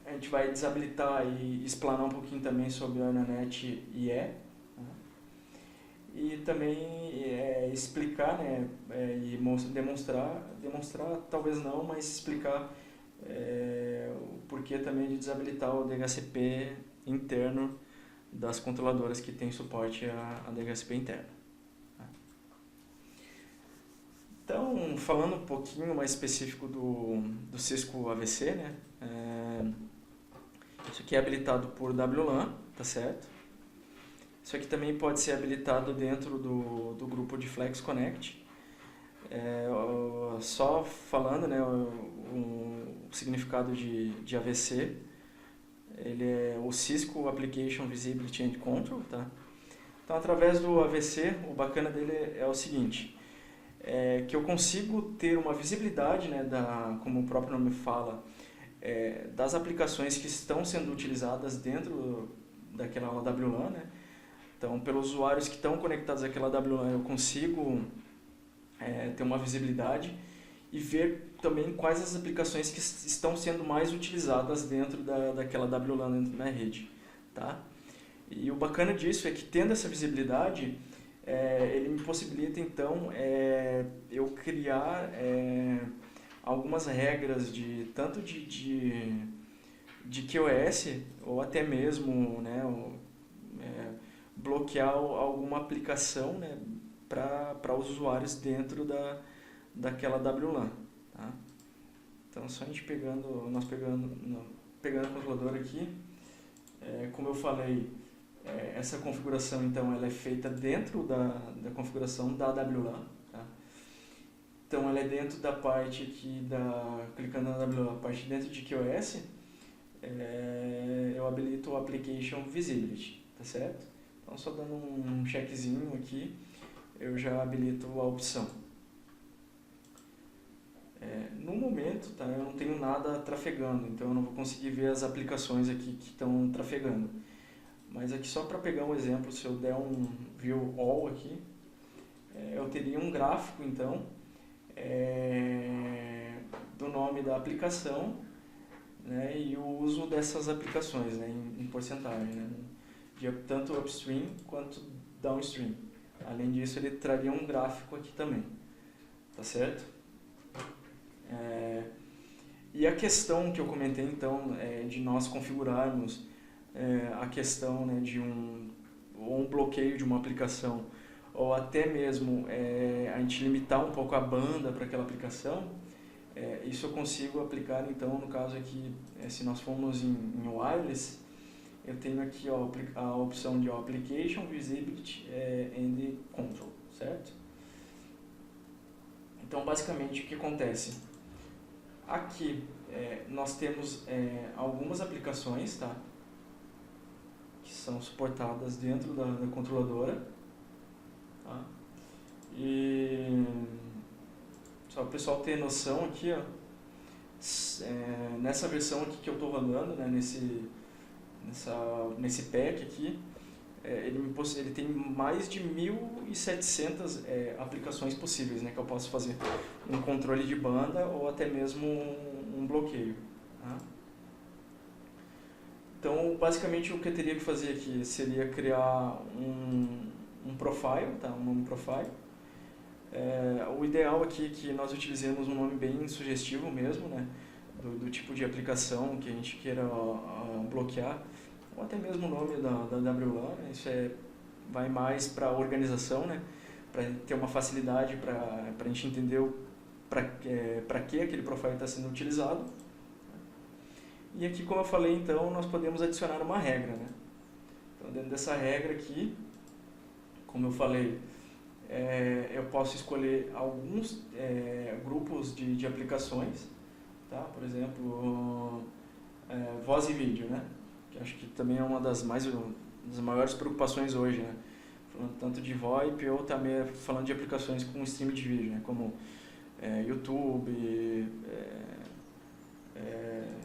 A gente vai desabilitar e explanar um pouquinho também sobre a ARNANET IE. E também explicar, né, e demonstrar talvez não, mas explicar o porquê também de desabilitar o DHCP interno das controladoras que têm suporte a DHCP interno. Então, falando um pouquinho mais específico do Cisco AVC, né? Isso aqui é habilitado por WLAN, tá certo? Isso aqui também pode ser habilitado dentro do grupo de Flex Connect. Só falando, né, o significado de AVC, ele é o Cisco Application Visibility and Control, tá? Então, através do AVC, o bacana dele é o seguinte, que eu consigo ter uma visibilidade, né, como o próprio nome fala, das aplicações que estão sendo utilizadas dentro daquela WLAN, né? Então, pelos usuários que estão conectados àquela WLAN, eu consigo ter uma visibilidade e ver também quais as aplicações que estão sendo mais utilizadas dentro daquela WLAN dentro da rede, tá? E o bacana disso é que, tendo essa visibilidade, ele me possibilita, então, eu criar algumas regras tanto de QoS ou até mesmo, né, bloquear alguma aplicação, né, para os usuários dentro daquela WLAN, tá? Então, só a gente pegando a controladora aqui, como eu falei, essa configuração, então, ela é feita dentro da configuração da WLAN, tá? Então, ela é dentro da parte aqui, clicando na WLAN, a parte dentro de QoS, eu habilito o Application Visibility, tá certo? Então, só dando um checkzinho aqui, eu já habilito a opção. No momento, tá, eu não tenho nada trafegando, então eu não vou conseguir ver as aplicações aqui que estão trafegando. Mas aqui só para pegar um exemplo, se eu der um view all aqui, eu teria um gráfico então do nome da aplicação, né, e o uso dessas aplicações, né, em porcentagem, né, de tanto upstream quanto downstream. Além disso, ele traria um gráfico aqui também, tá certo? E a questão que eu comentei então de nós configurarmos a questão, né, de um bloqueio de uma aplicação, ou até mesmo a gente limitar um pouco a banda para aquela aplicação, isso eu consigo aplicar então no caso aqui, se nós formos em wireless, eu tenho aqui a opção de Application, Visibility and Control, certo? Então basicamente o que acontece? Aqui nós temos algumas aplicações, tá, que são suportadas dentro da controladora, tá? E só para o pessoal ter noção aqui, ó, nessa versão aqui que eu estou rodando, né, nesse pack aqui, ele tem mais de 1.700 aplicações possíveis, né, que eu posso fazer um controle de banda ou até mesmo um bloqueio, tá? Então, basicamente, o que eu teria que fazer aqui seria criar um profile, tá? Um nome profile. O ideal aqui é que nós utilizemos um nome bem sugestivo mesmo, né, do tipo de aplicação que a gente queira bloquear, ou até mesmo o nome da WLAN, né? Isso vai mais para a organização, né? Para ter uma facilidade para a gente entender para que aquele profile está sendo utilizado. E aqui, como eu falei, então, nós podemos adicionar uma regra, né? Então, dentro dessa regra aqui, como eu falei, eu posso escolher alguns grupos de aplicações, tá? Por exemplo, voz e vídeo, né? Que acho que também é uma das maiores preocupações hoje, né? Falando tanto de VoIP ou também falando de aplicações com stream de vídeo, né? Como YouTube,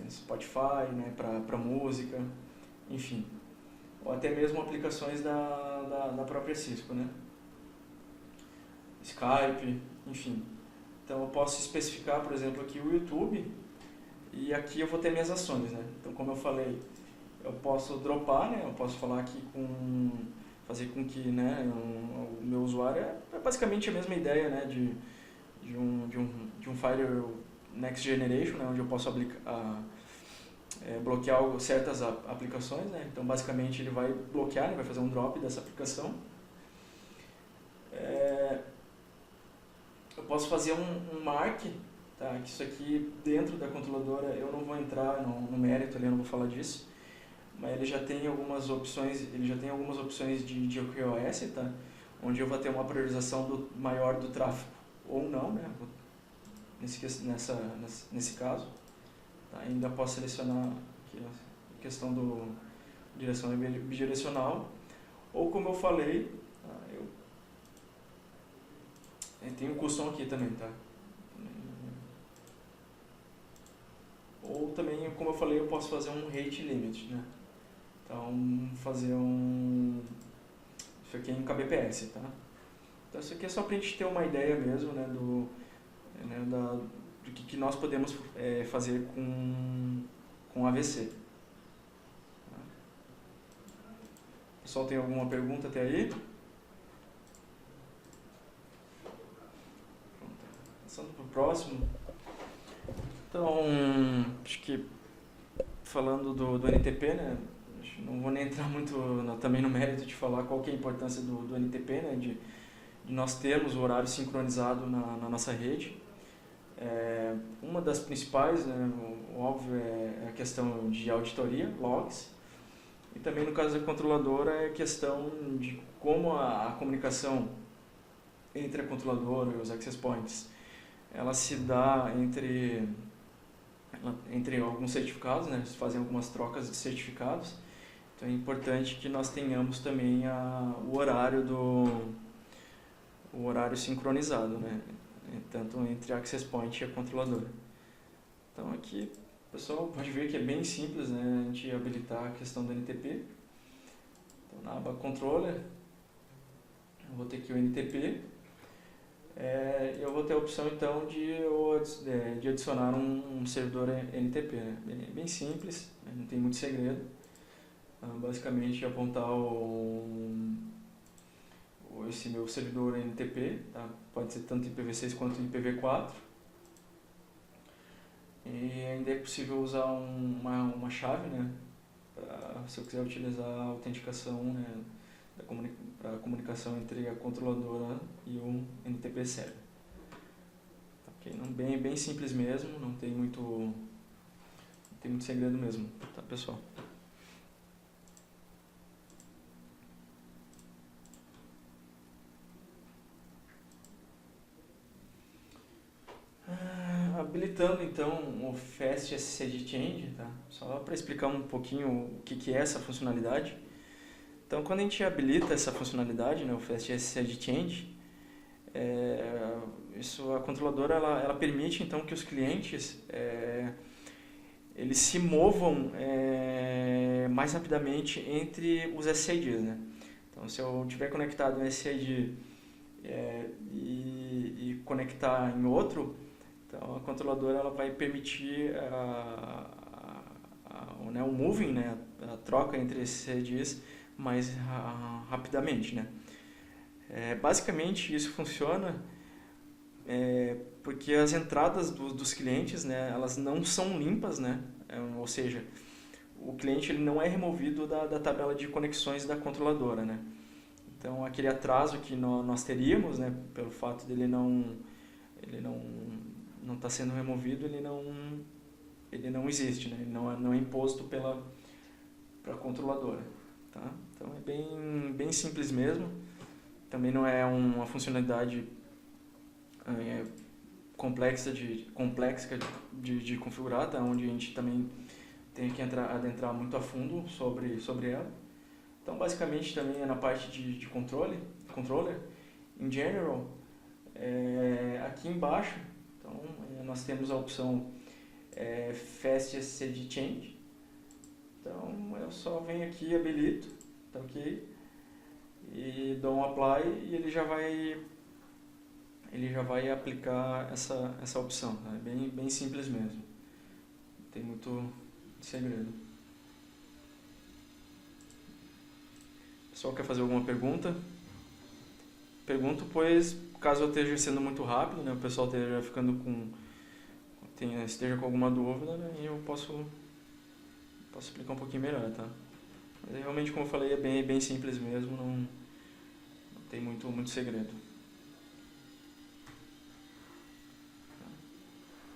Spotify, né? Para música, enfim. Ou até mesmo aplicações da própria Cisco, né? Skype, enfim. Então eu posso especificar, por exemplo, aqui o YouTube, e aqui eu vou ter minhas ações, né? Então, como eu falei, eu posso dropar, né? Eu posso falar aqui fazer com que, né, o meu usuário é basicamente a mesma ideia, né, de um Firewall Next Generation, né, onde eu posso bloquear certas aplicações, né? Então basicamente ele vai bloquear, ele vai fazer um drop dessa aplicação. Eu posso fazer um mark, tá? Que isso aqui dentro da controladora eu não vou entrar no mérito ali, eu não vou falar disso. Mas ele já tem algumas opções, de QoS, tá? Onde eu vou ter uma priorização maior do tráfego ou não, né? Nesse caso, tá? Ainda posso selecionar aqui a questão do direção bidirecional, ou como eu falei, tá? Eu tenho um custom aqui também, tá? Ou também, como eu falei, eu posso fazer um rate limit, né? Então, fazer isso aqui é em kbps, tá? Então, isso aqui é só para a gente ter uma ideia mesmo, né, do que nós podemos fazer com AVC. Tá? Pessoal, tem alguma pergunta até aí? Pronto. Passando para o próximo. Então, acho que falando do NTP, né? Não vou nem entrar muito também no mérito de falar qual que é a importância do NTP, né, de nós termos o horário sincronizado na nossa rede. Uma das principais, né, óbvio, é a questão de auditoria, logs, e também no caso da controladora é a questão de como a comunicação entre a controladora e os access points, ela se dá entre alguns certificados, né, eles fazem algumas trocas de certificados. Então é importante que nós tenhamos também o horário sincronizado, né, tanto entre a Access Point e a controladora. Então aqui, o pessoal pode ver que é bem simples, né, a gente habilitar a questão do NTP. Então, na aba Controller, eu vou ter aqui o NTP, eu vou ter a opção então de adicionar um servidor NTP, né? Bem simples, né? Não tem muito segredo. Basicamente apontar esse meu servidor NTP, tá? Pode ser tanto IPv6 quanto IPv4. E ainda é possível usar uma chave, né? Se eu quiser utilizar a autenticação, né? Para a comunicação entre a controladora e o NTP server. Okay? Bem simples mesmo, não tem muito segredo mesmo, tá, pessoal? Habilitando então o Fast SSD Change, tá? Só para explicar um pouquinho o que é essa funcionalidade. Então, quando a gente habilita essa funcionalidade, né, o Fast SSD Change, a controladora ela permite então que os clientes eles se movam mais rapidamente entre os SSIDs, né? Então, se eu tiver conectado um SSID e conectar em outro, então a controladora ela vai permitir o moving, né, a troca entre esses SSIDs mais rapidamente, né? Basicamente isso funciona porque as entradas dos clientes, né, elas não são limpas, né? Ou seja, o cliente ele não é removido da tabela de conexões da controladora, né? Então aquele atraso que nós teríamos, né, pelo fato dele não está sendo removido, ele não existe, né? Ele não é imposto pela controladora, tá? Então é bem simples mesmo. Também não é uma funcionalidade complexa de configurar, tá? Onde a gente também tem que adentrar muito a fundo sobre ela. Então basicamente também é na parte de controller, in general, aqui embaixo, então nós temos a opção Fast SSD Change. Então eu só venho aqui, habilito, tá ok? E dou um apply e ele já vai aplicar essa opção, tá? É bem simples mesmo, não tem muito segredo. O pessoal quer fazer alguma pergunta? Pergunto, pois caso eu esteja sendo muito rápido, né, o pessoal esteja com alguma dúvida, né, eu posso explicar um pouquinho melhor, tá? Mas realmente, como eu falei, é bem simples mesmo, não tem muito segredo.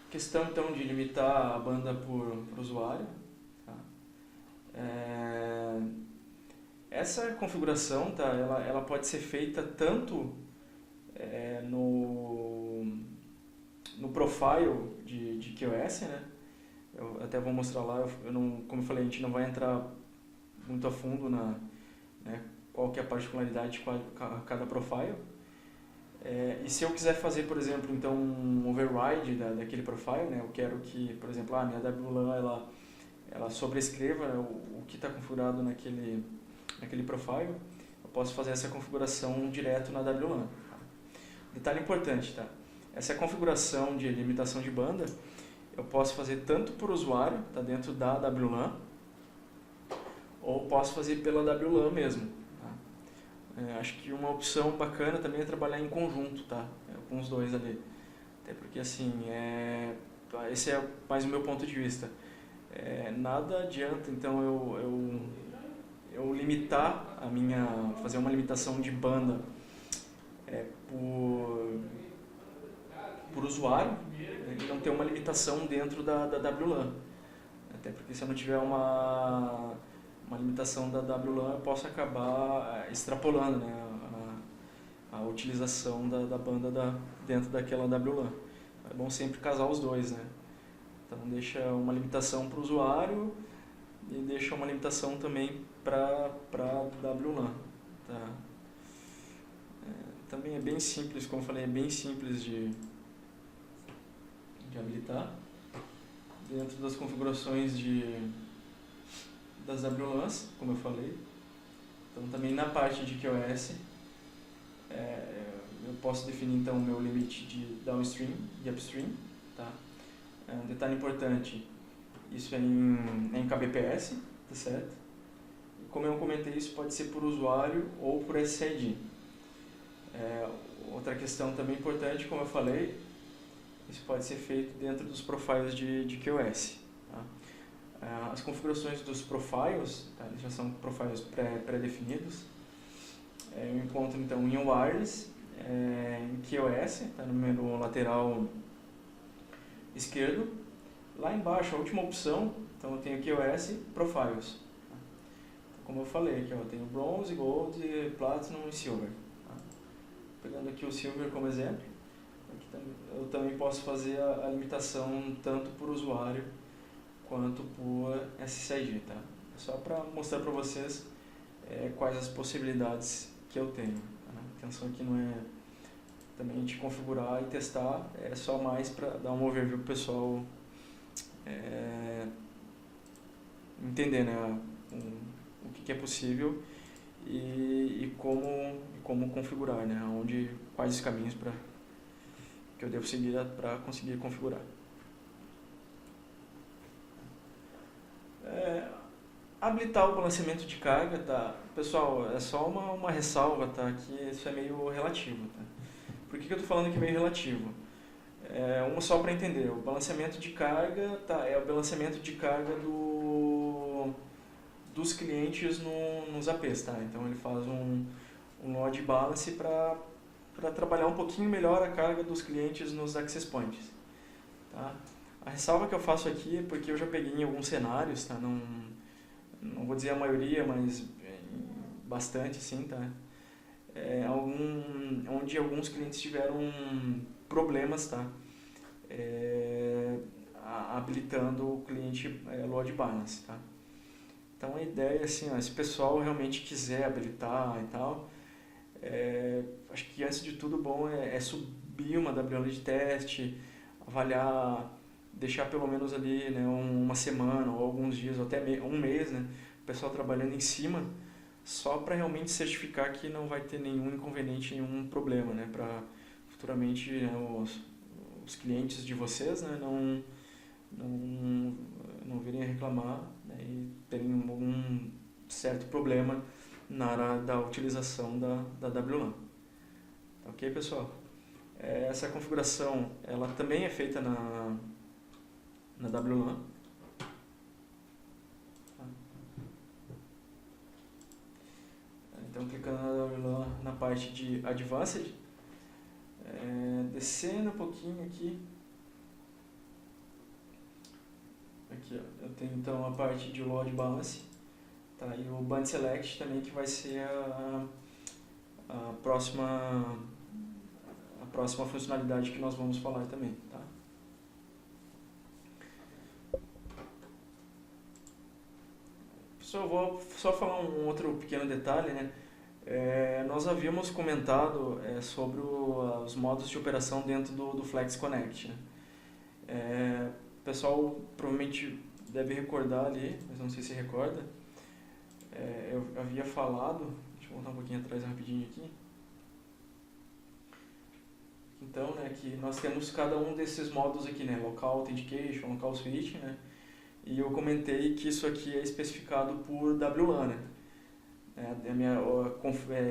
Questão então de limitar a banda por usuário, tá? Essa configuração, tá, ela pode ser feita tanto no profile de QoS, né? Eu até vou mostrar lá, como eu falei, a gente não vai entrar muito a fundo né, qual que é a particularidade de cada profile. E se eu quiser fazer, por exemplo, então um override daquele profile, né, eu quero que, por exemplo, a minha WLAN ela sobrescreva o que está configurado naquele profile, eu posso fazer essa configuração direto na WLAN. Detalhe importante, tá? Essa configuração de limitação de banda eu posso fazer tanto por usuário, tá, dentro da WLAN, ou posso fazer pela WLAN mesmo. Tá? Acho que uma opção bacana também é trabalhar em conjunto, tá? Com os dois ali. Até porque assim, esse é mais o meu ponto de vista. Nada adianta então eu limitar fazer uma limitação de banda por usuário e não ter uma limitação dentro da WLAN. Até porque se eu não tiver uma limitação da WLAN, eu posso acabar extrapolando, né, a utilização da banda dentro daquela WLAN. É bom sempre casar os dois, né? Então deixa uma limitação para o usuário e deixa uma limitação também para WLAN. Tá? Também é bem simples, como eu falei, é bem simples de habilitar. Dentro das configurações das WLANs, como eu falei. Então também na parte de QoS, eu posso definir então o meu limite de downstream e upstream. Tá? Um detalhe importante, isso é em kbps, tá certo? E como eu comentei, isso pode ser por usuário ou por SSID. Outra questão também importante, como eu falei, isso pode ser feito dentro dos profiles de QoS. Tá? As configurações dos profiles, tá? Eles já são profiles pré-definidos. Eu encontro então em wireless, em QoS, tá? No menu lateral esquerdo. Lá embaixo, a última opção, então eu tenho QoS Profiles. Tá? Então, como eu falei aqui, eu tenho Bronze, Gold, Platinum e Silver. Tá? Pegando aqui o Silver como exemplo, eu também posso fazer a limitação tanto por usuário quanto por SSID, tá? É só para mostrar para vocês quais as possibilidades que eu tenho. Tá? A intenção aqui não é também de configurar e testar, é só mais para dar um overview para o pessoal entender, né, o que é possível e como configurar, né, quais os caminhos que eu devo seguir para conseguir configurar. Habilitar o balanceamento de carga, tá? Pessoal, é só uma ressalva, tá? Que isso é meio relativo, tá? Por que eu estou falando que é meio relativo? Uma só para entender, o balanceamento de carga, tá? É o balanceamento de carga dos clientes nos APs, tá? Então ele faz um load balance para trabalhar um pouquinho melhor a carga dos clientes nos access points, tá? A ressalva que eu faço aqui é porque eu já peguei em alguns cenários, tá? Não vou dizer a maioria, mas bastante sim, tá? Onde alguns clientes tiveram problemas, tá? Habilitando o cliente load balance, tá? Então a ideia é assim, ó, se o pessoal realmente quiser habilitar e tal, acho que antes de tudo bom é subir uma WLAN de teste, avaliar, deixar pelo menos ali, né, uma semana ou alguns dias, ou até um mês, né, o pessoal trabalhando em cima, só para realmente certificar que não vai ter nenhum inconveniente, nenhum problema, né, para futuramente, né, os clientes de vocês, né, não virem a reclamar, né, e terem algum certo problema na hora da utilização da WLAN. Ok, pessoal? Essa configuração ela também é feita na WLAN. Então, clicando na WLAN na parte de Advanced, descendo um pouquinho aqui, ó, eu tenho então a parte de Load Balance, tá? E o Band Select também, que vai ser a próxima funcionalidade que nós vamos falar também, tá? Só vou falar um outro pequeno detalhe, né? Nós havíamos comentado sobre os modos de operação dentro do Flex Connect, né? O pessoal provavelmente deve recordar ali, mas não sei se recorda. Eu havia falado, deixa eu voltar um pouquinho atrás rapidinho aqui. Então, né, que nós temos cada um desses modos aqui, né? Local Authentication, Local Switch, né? E eu comentei que isso aqui é especificado por WLAN, né?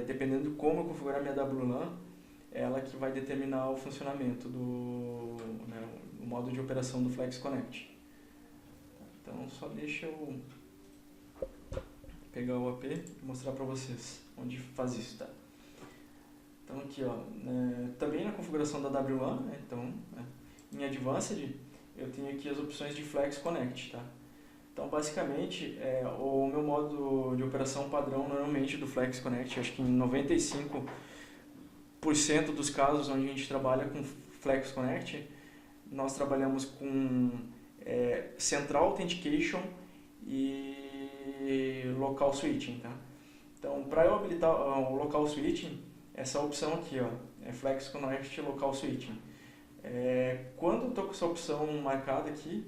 Dependendo de como eu configurar minha WLAN, ela que vai determinar o funcionamento do modo de operação do Flex Connect. Então, só deixa eu pegar o AP e mostrar para vocês onde faz isso, tá? Então, aqui, ó, também na configuração da WLAN, né? Então, em Advanced, eu tenho aqui as opções de Flex Connect, tá? Então, basicamente, o meu modo de operação padrão, normalmente, do Flex Connect, acho que em 95% dos casos onde a gente trabalha com Flex Connect, nós trabalhamos com Central Authentication e Local Switching, tá? Então, para eu habilitar o Local Switching, essa opção aqui, ó, Flex Connect Local Switching. Quando eu estou com essa opção marcada aqui,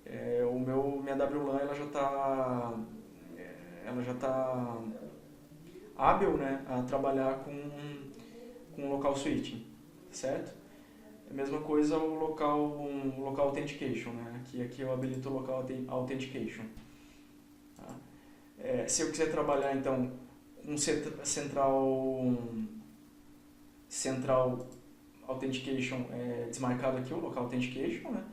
minha WLAN ela já tá hábil, né, a trabalhar com local switching, certo? A mesma coisa o local authentication, né? Aqui eu habilito o local authentication. Tá? Se eu quiser trabalhar então com central authentication desmarcado aqui, o local authentication, né?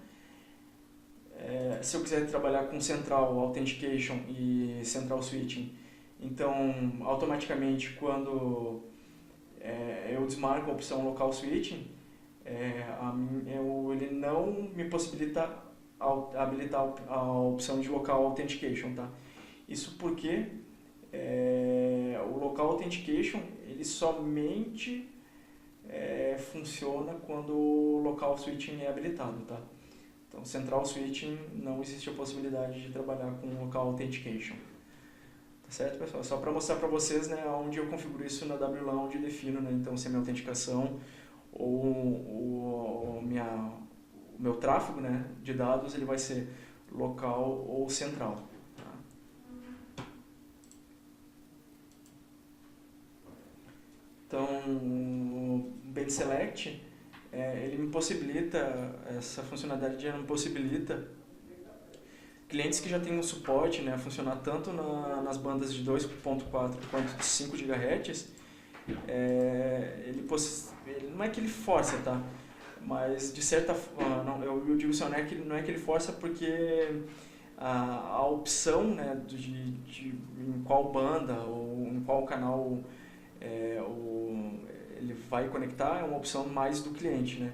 Se eu quiser trabalhar com central authentication e central switching, então automaticamente quando eu desmarco a opção local switching, ele não me possibilita habilitar a opção de local authentication, tá? Isso porque o local authentication ele somente funciona quando o local switching é habilitado, tá? Então, central switching não existe a possibilidade de trabalhar com local authentication. Tá certo, pessoal? Só para mostrar para vocês, né, onde eu configuro isso na WLAN, onde eu defino, né, então, se a minha autenticação ou o meu tráfego, né, de dados ele vai ser local ou central. Tá? Então, o Band Select ele me possibilita, essa funcionalidade me possibilita clientes que já têm um suporte, né, a funcionar tanto nas bandas de 2.4 quanto de 5 GHz, ele não é que ele força, tá? Mas de certa forma, eu digo assim, não é que ele força porque a opção, né, em qual banda ou em qual canal ele vai conectar é uma opção mais do cliente, né?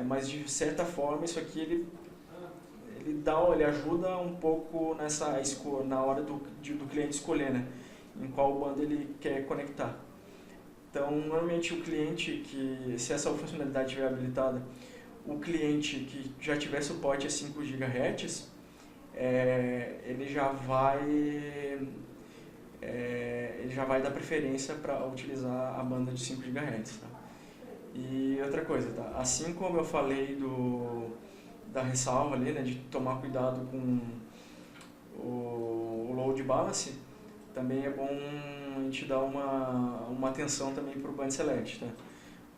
Mas de certa forma isso aqui ele ajuda um pouco na hora do cliente escolher, né, em qual banda ele quer conectar. Então, normalmente o cliente se essa funcionalidade estiver habilitada, o cliente que já tiver suporte a 5 GHz, ele já vai dar preferência para utilizar a banda de 5 GHz. Tá? E outra coisa, tá? Assim como eu falei da ressalva ali, né, de tomar cuidado com o load balance, também é bom a gente dar uma atenção também para o Band Select, tá?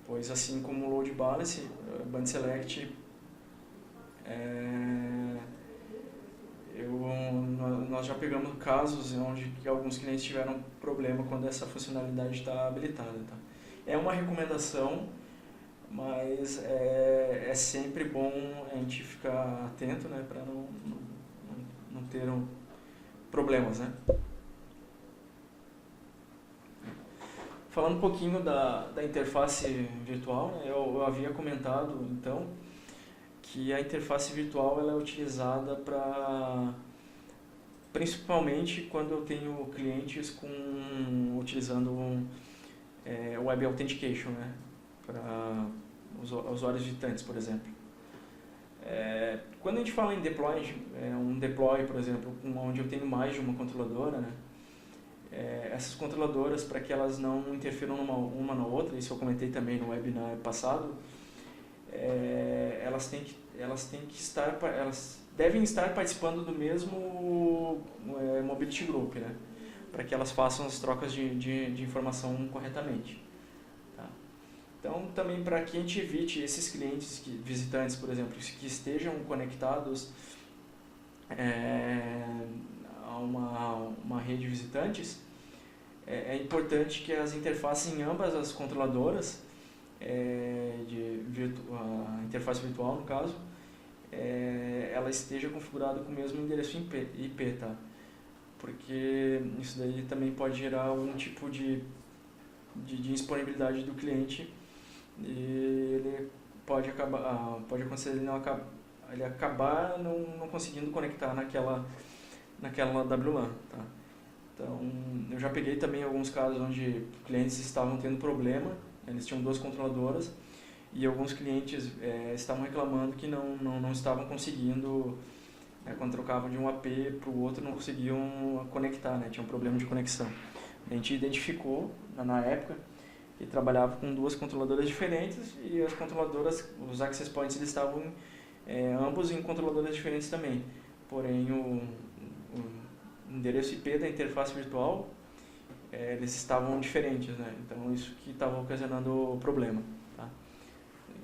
Pois assim como o load balance, o Band Select nós já pegamos casos onde alguns clientes tiveram problema quando essa funcionalidade está habilitada, tá? É uma recomendação, mas é sempre bom a gente ficar atento, né, para não ter problemas, né? Falando um pouquinho da interface virtual, né, eu havia comentado então que a interface virtual ela é utilizada principalmente quando eu tenho clientes utilizando Web Authentication, né, para usuários visitantes, por exemplo. Quando a gente fala em deploy, um deploy, por exemplo, onde eu tenho mais de uma controladora, né, essas controladoras, para que elas não interfiram uma na outra, isso eu comentei também no webinar passado, elas devem estar participando do mesmo Mobility Group, né, para que elas façam as trocas de informação corretamente. Tá? Então, também para que a gente evite esses clientes visitantes, por exemplo, que estejam conectados a uma rede de visitantes, é importante que as interfaces em ambas as controladoras, a interface virtual no caso, ela esteja configurada com o mesmo endereço IP, tá? Porque isso daí também pode gerar algum tipo de indisponibilidade do cliente e ele pode acontecer ele acabar não conseguindo conectar naquela WLAN, tá? Então, eu já peguei também alguns casos onde clientes estavam tendo problema, eles tinham 2 controladoras e alguns clientes estavam reclamando que não estavam conseguindo, quando trocavam de um AP para o outro, não conseguiam conectar, né? Tinha um problema de conexão. A gente identificou, na época, que trabalhava com duas controladoras diferentes e as controladoras, os access points, eles estavam ambos em controladoras diferentes também. Porém, o endereço IP da interface virtual, eles estavam diferentes, né? Então, isso que estava ocasionando o problema, tá?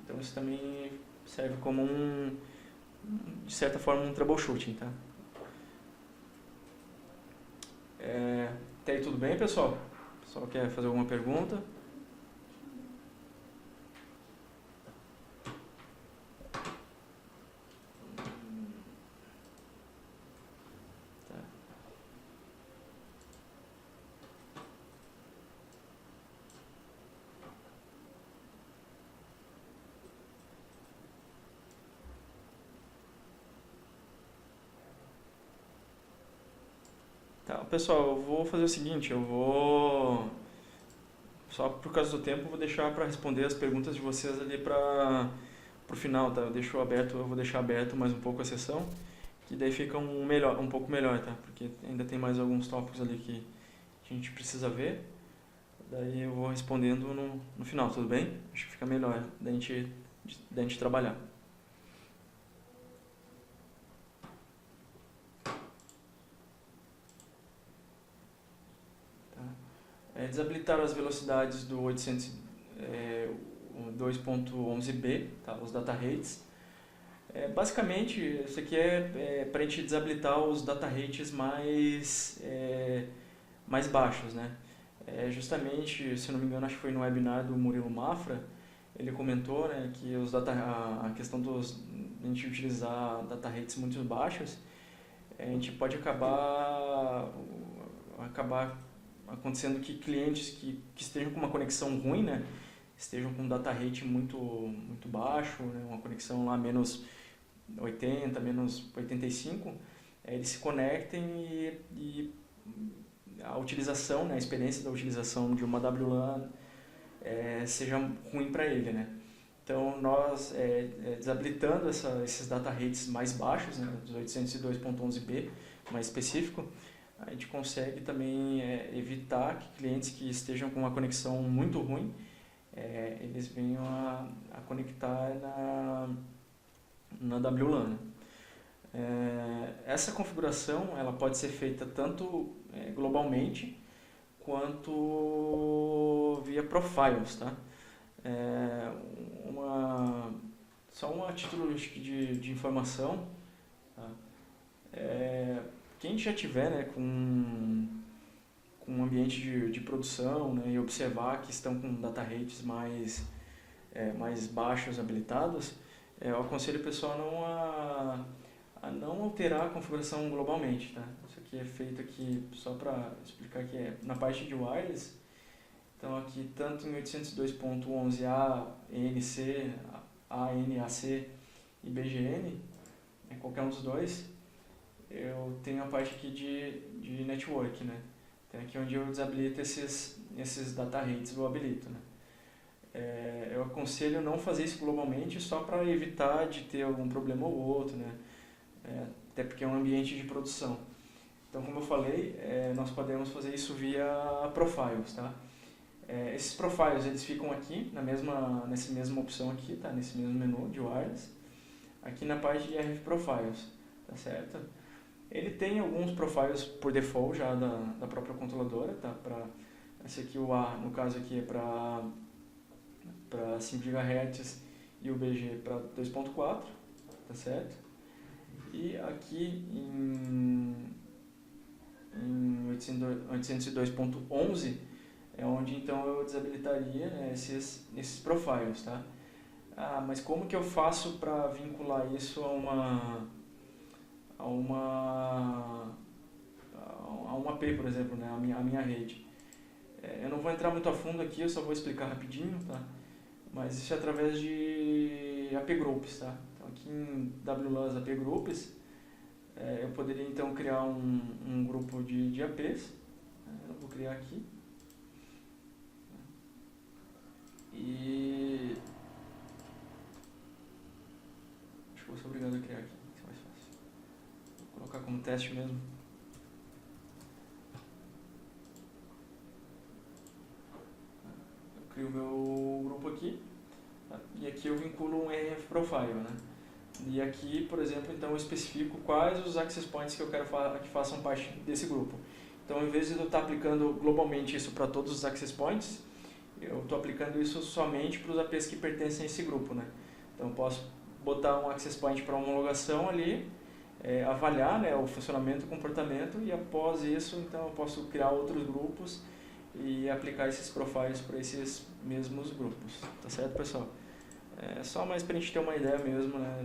Então, isso também serve como de certa forma, um troubleshooting, tá? Até aí tudo bem, pessoal? O pessoal quer fazer alguma pergunta? Tá, pessoal, eu vou fazer o seguinte, só por causa do tempo, eu vou deixar para responder as perguntas de vocês ali para o final, tá? Eu vou deixar aberto mais um pouco a sessão, que daí fica um pouco melhor, tá? Porque ainda tem mais alguns tópicos ali que a gente precisa ver, daí eu vou respondendo no final, tudo bem? Acho que fica melhor da gente trabalhar. Desabilitar as velocidades do 2.11b, tá? Os data rates. Basicamente, isso aqui para a gente desabilitar os data rates mais baixos, né? Justamente, se não me engano, acho que foi no webinar do Murilo Mafra, ele comentou, né, que a questão de a gente utilizar data rates muito baixos, a gente pode acabar acontecendo que clientes que estejam com uma conexão ruim, né, estejam com um data rate muito baixo, né, uma conexão lá menos 80, menos 85, eles se conectem e a utilização, né, a experiência da utilização de uma WLAN seja ruim para ele, né. Então, nós desabilitando esses data rates mais baixos, né, dos 802.11b, mais específico, a gente consegue também evitar que clientes que estejam com uma conexão muito ruim, eles venham a conectar na WLAN. Essa configuração ela pode ser feita tanto globalmente quanto via profiles, tá? Só um título de informação, tá? Quem já tiver, né, com um ambiente de produção, né, e observar que estão com data rates mais baixos habilitados, eu aconselho o pessoal a não alterar a configuração globalmente, tá? Isso aqui é feito aqui só para explicar que na parte de wireless. Então aqui tanto em 802.11a, ENC, ANAC e BGN, qualquer um dos dois, eu tenho a parte aqui de network, né? Então aqui onde eu desabilito esses data rates, eu habilito, né? Eu aconselho não fazer isso globalmente só para evitar de ter algum problema ou outro, né? Até porque é um ambiente de produção. Então, como eu falei, nós podemos fazer isso via profiles, tá? Esses profiles, eles ficam aqui, nessa mesma opção aqui, tá? Nesse mesmo menu de wireless, aqui na parte de RF Profiles, tá certo? Ele tem alguns profiles por default já da própria controladora, tá? Esse aqui, o A, no caso aqui, é para 5 GHz e o BG para 2.4, tá certo? E aqui em 802.11 é onde então eu desabilitaria, né, esses profiles, tá? Mas como que eu faço para vincular isso a um AP, por exemplo, né, a minha rede? Eu não vou entrar muito a fundo aqui, eu só vou explicar rapidinho, tá? Mas isso é através de AP Groups, tá? Então aqui em WLANs AP Groups, eu poderia então criar um grupo de APs, eu vou criar aqui. E acho que vou ser obrigado a criar aqui, que é mais fácil. Vou colocar como teste mesmo. Eu crio o meu grupo aqui, tá? E aqui eu vinculo um RF Profile, né? E aqui, por exemplo, então eu especifico quais os access points que eu quero que façam parte desse grupo. Então, em vez de eu estar aplicando globalmente isso para todos os access points, eu estou aplicando isso somente para os APs que pertencem a esse grupo, né? Então, eu posso botar um access point para homologação ali, avaliar, né, o funcionamento e o comportamento, e após isso, então, eu posso criar outros grupos e aplicar esses profiles para esses mesmos grupos. Tá certo, pessoal? É só mais para a gente ter uma ideia mesmo, né,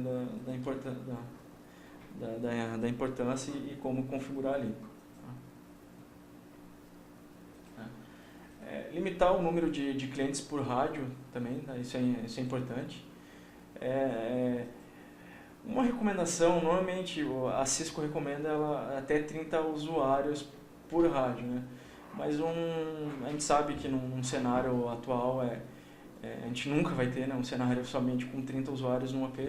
da importância e como configurar ali. Limitar o número de clientes por rádio também, tá? Isso é importante. Uma recomendação, normalmente a Cisco recomenda até 30 usuários por rádio, né? Mas a gente sabe que num cenário atual a gente nunca vai ter, né, um cenário somente com 30 usuários no AP.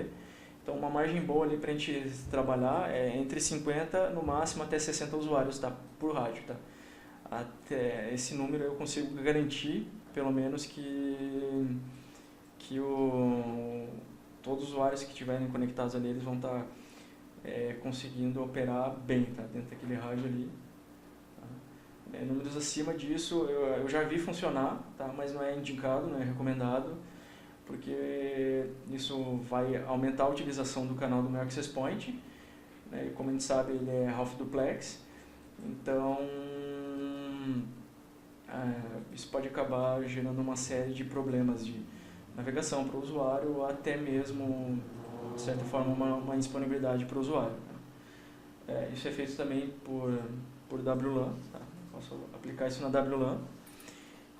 Então uma margem boa ali para a gente trabalhar é entre 50 no máximo até 60 usuários, tá, por rádio. Tá? Até esse número eu consigo garantir, pelo menos, que todos os usuários que estiverem conectados ali, eles vão estar conseguindo operar bem, tá, dentro daquele rádio ali. Números acima disso eu já vi funcionar, tá? Mas não é indicado, não é recomendado, porque isso vai aumentar a utilização do canal do meu access point, né? E como a gente sabe, ele é half duplex, então isso pode acabar gerando uma série de problemas de navegação para o usuário, ou até mesmo, de certa forma, uma indisponibilidade para o usuário. Isso é feito também por WLAN, tá? Posso aplicar isso na WLAN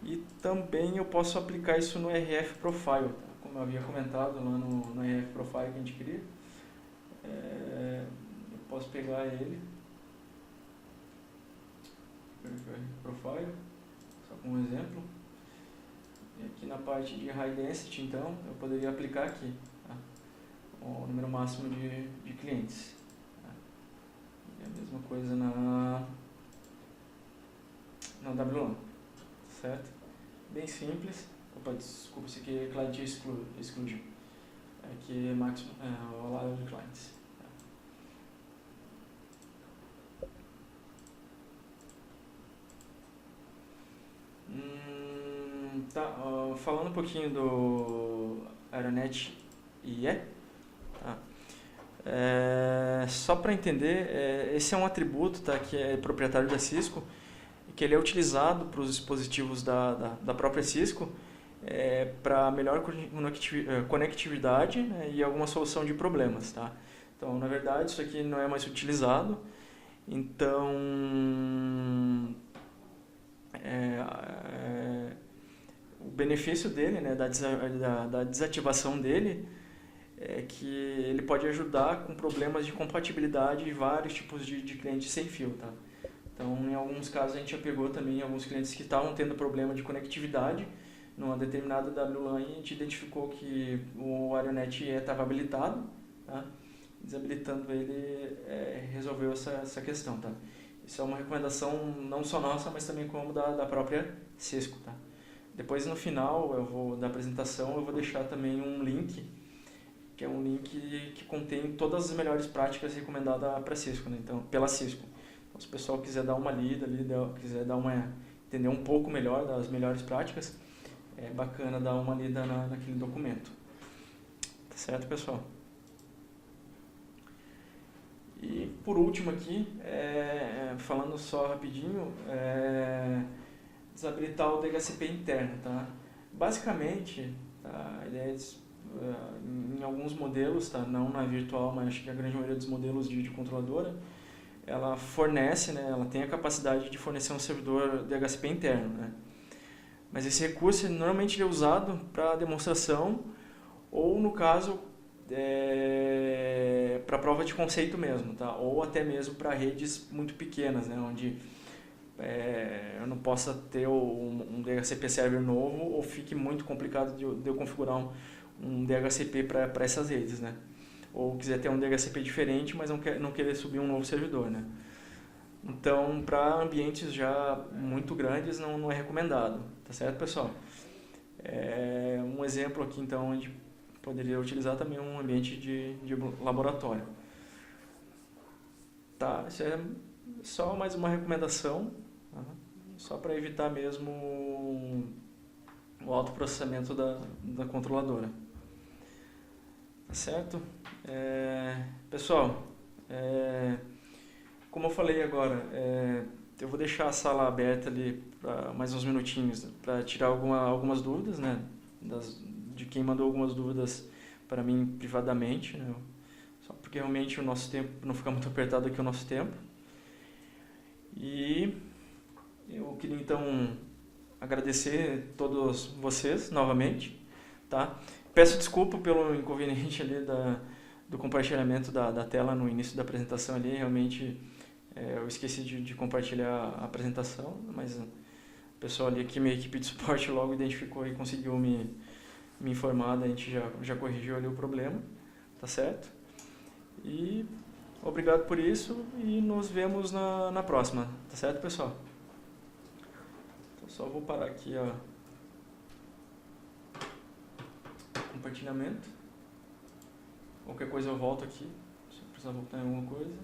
e também eu posso aplicar isso no RF Profile, tá? Como eu havia comentado lá no RF Profile que a gente cria. Eu posso pegar ele, RF Profile, só como exemplo, e aqui na parte de High Density, então, eu poderia aplicar aqui, tá? O número máximo de clientes. Tá? E a mesma coisa na WLAN, certo? Bem simples. Opa, desculpa, isso aqui é client exclusion. Aqui é máximo, o lado de clients. Falando um pouquinho do Aeronet IE, tá? Só para entender, esse é um atributo, tá, que é proprietário da Cisco, que ele é utilizado para os dispositivos da própria Cisco para melhor conectividade, né, e alguma solução de problemas. Tá? Então, na verdade, isso aqui não é mais utilizado. Então, o benefício dele, né, da desativação dele, é que ele pode ajudar com problemas de compatibilidade de vários tipos de clientes sem fio. Tá? Então, em alguns casos, a gente já pegou também alguns clientes que estavam tendo problema de conectividade numa determinada WLAN e a gente identificou que o Aeronet IE estava habilitado, tá? Desabilitando ele, resolveu essa questão. Tá? Isso é uma recomendação não só nossa, mas também como da própria Cisco. Tá? Depois, no final da apresentação, eu vou deixar também um link, que é um link que contém todas as melhores práticas recomendadas para Cisco, né? Então, pela Cisco. Então, se o pessoal quiser dar uma lida ali, quiser entender um pouco melhor das melhores práticas, é bacana dar uma lida naquele documento. Tá certo, pessoal? E por último aqui, falando só rapidinho, desabilitar o DHCP interno. Tá? Basicamente, tá, a ideia em alguns modelos, tá, não na virtual, mas acho que a grande maioria dos modelos de controladora, ela fornece, né, ela tem a capacidade de fornecer um servidor DHCP interno, né? Mas esse recurso normalmente é usado para demonstração ou, no caso, para prova de conceito mesmo, tá? Ou até mesmo para redes muito pequenas, né, onde eu não possa ter um DHCP server novo ou fique muito complicado de eu configurar um DHCP para essas redes, né? Ou quiser ter um DHCP diferente, mas não querer subir um novo servidor, né? Então, para ambientes já muito grandes, não é recomendado, tá certo, pessoal? Um exemplo aqui, então, a gente poderia utilizar também um ambiente de laboratório. Tá, isso é só mais uma recomendação, tá? Só para evitar mesmo o autoprocessamento da controladora. Tá certo? Pessoal, como eu falei agora, eu vou deixar a sala aberta ali para mais uns minutinhos para tirar algumas dúvidas, né? De quem mandou algumas dúvidas para mim privadamente, né? Só porque realmente o nosso tempo não fica muito apertado aqui o nosso tempo. E eu queria então agradecer a todos vocês novamente, tá? Peço desculpa pelo inconveniente ali do compartilhamento da tela no início da apresentação ali, realmente eu esqueci de compartilhar a apresentação, mas o pessoal ali aqui, minha equipe de suporte logo identificou e conseguiu me informar, a gente já corrigiu ali o problema, tá certo? E obrigado por isso e nos vemos na próxima, tá certo, pessoal? Então, só vou parar aqui o compartilhamento. Qualquer coisa eu volto aqui, se eu precisar voltar em alguma coisa.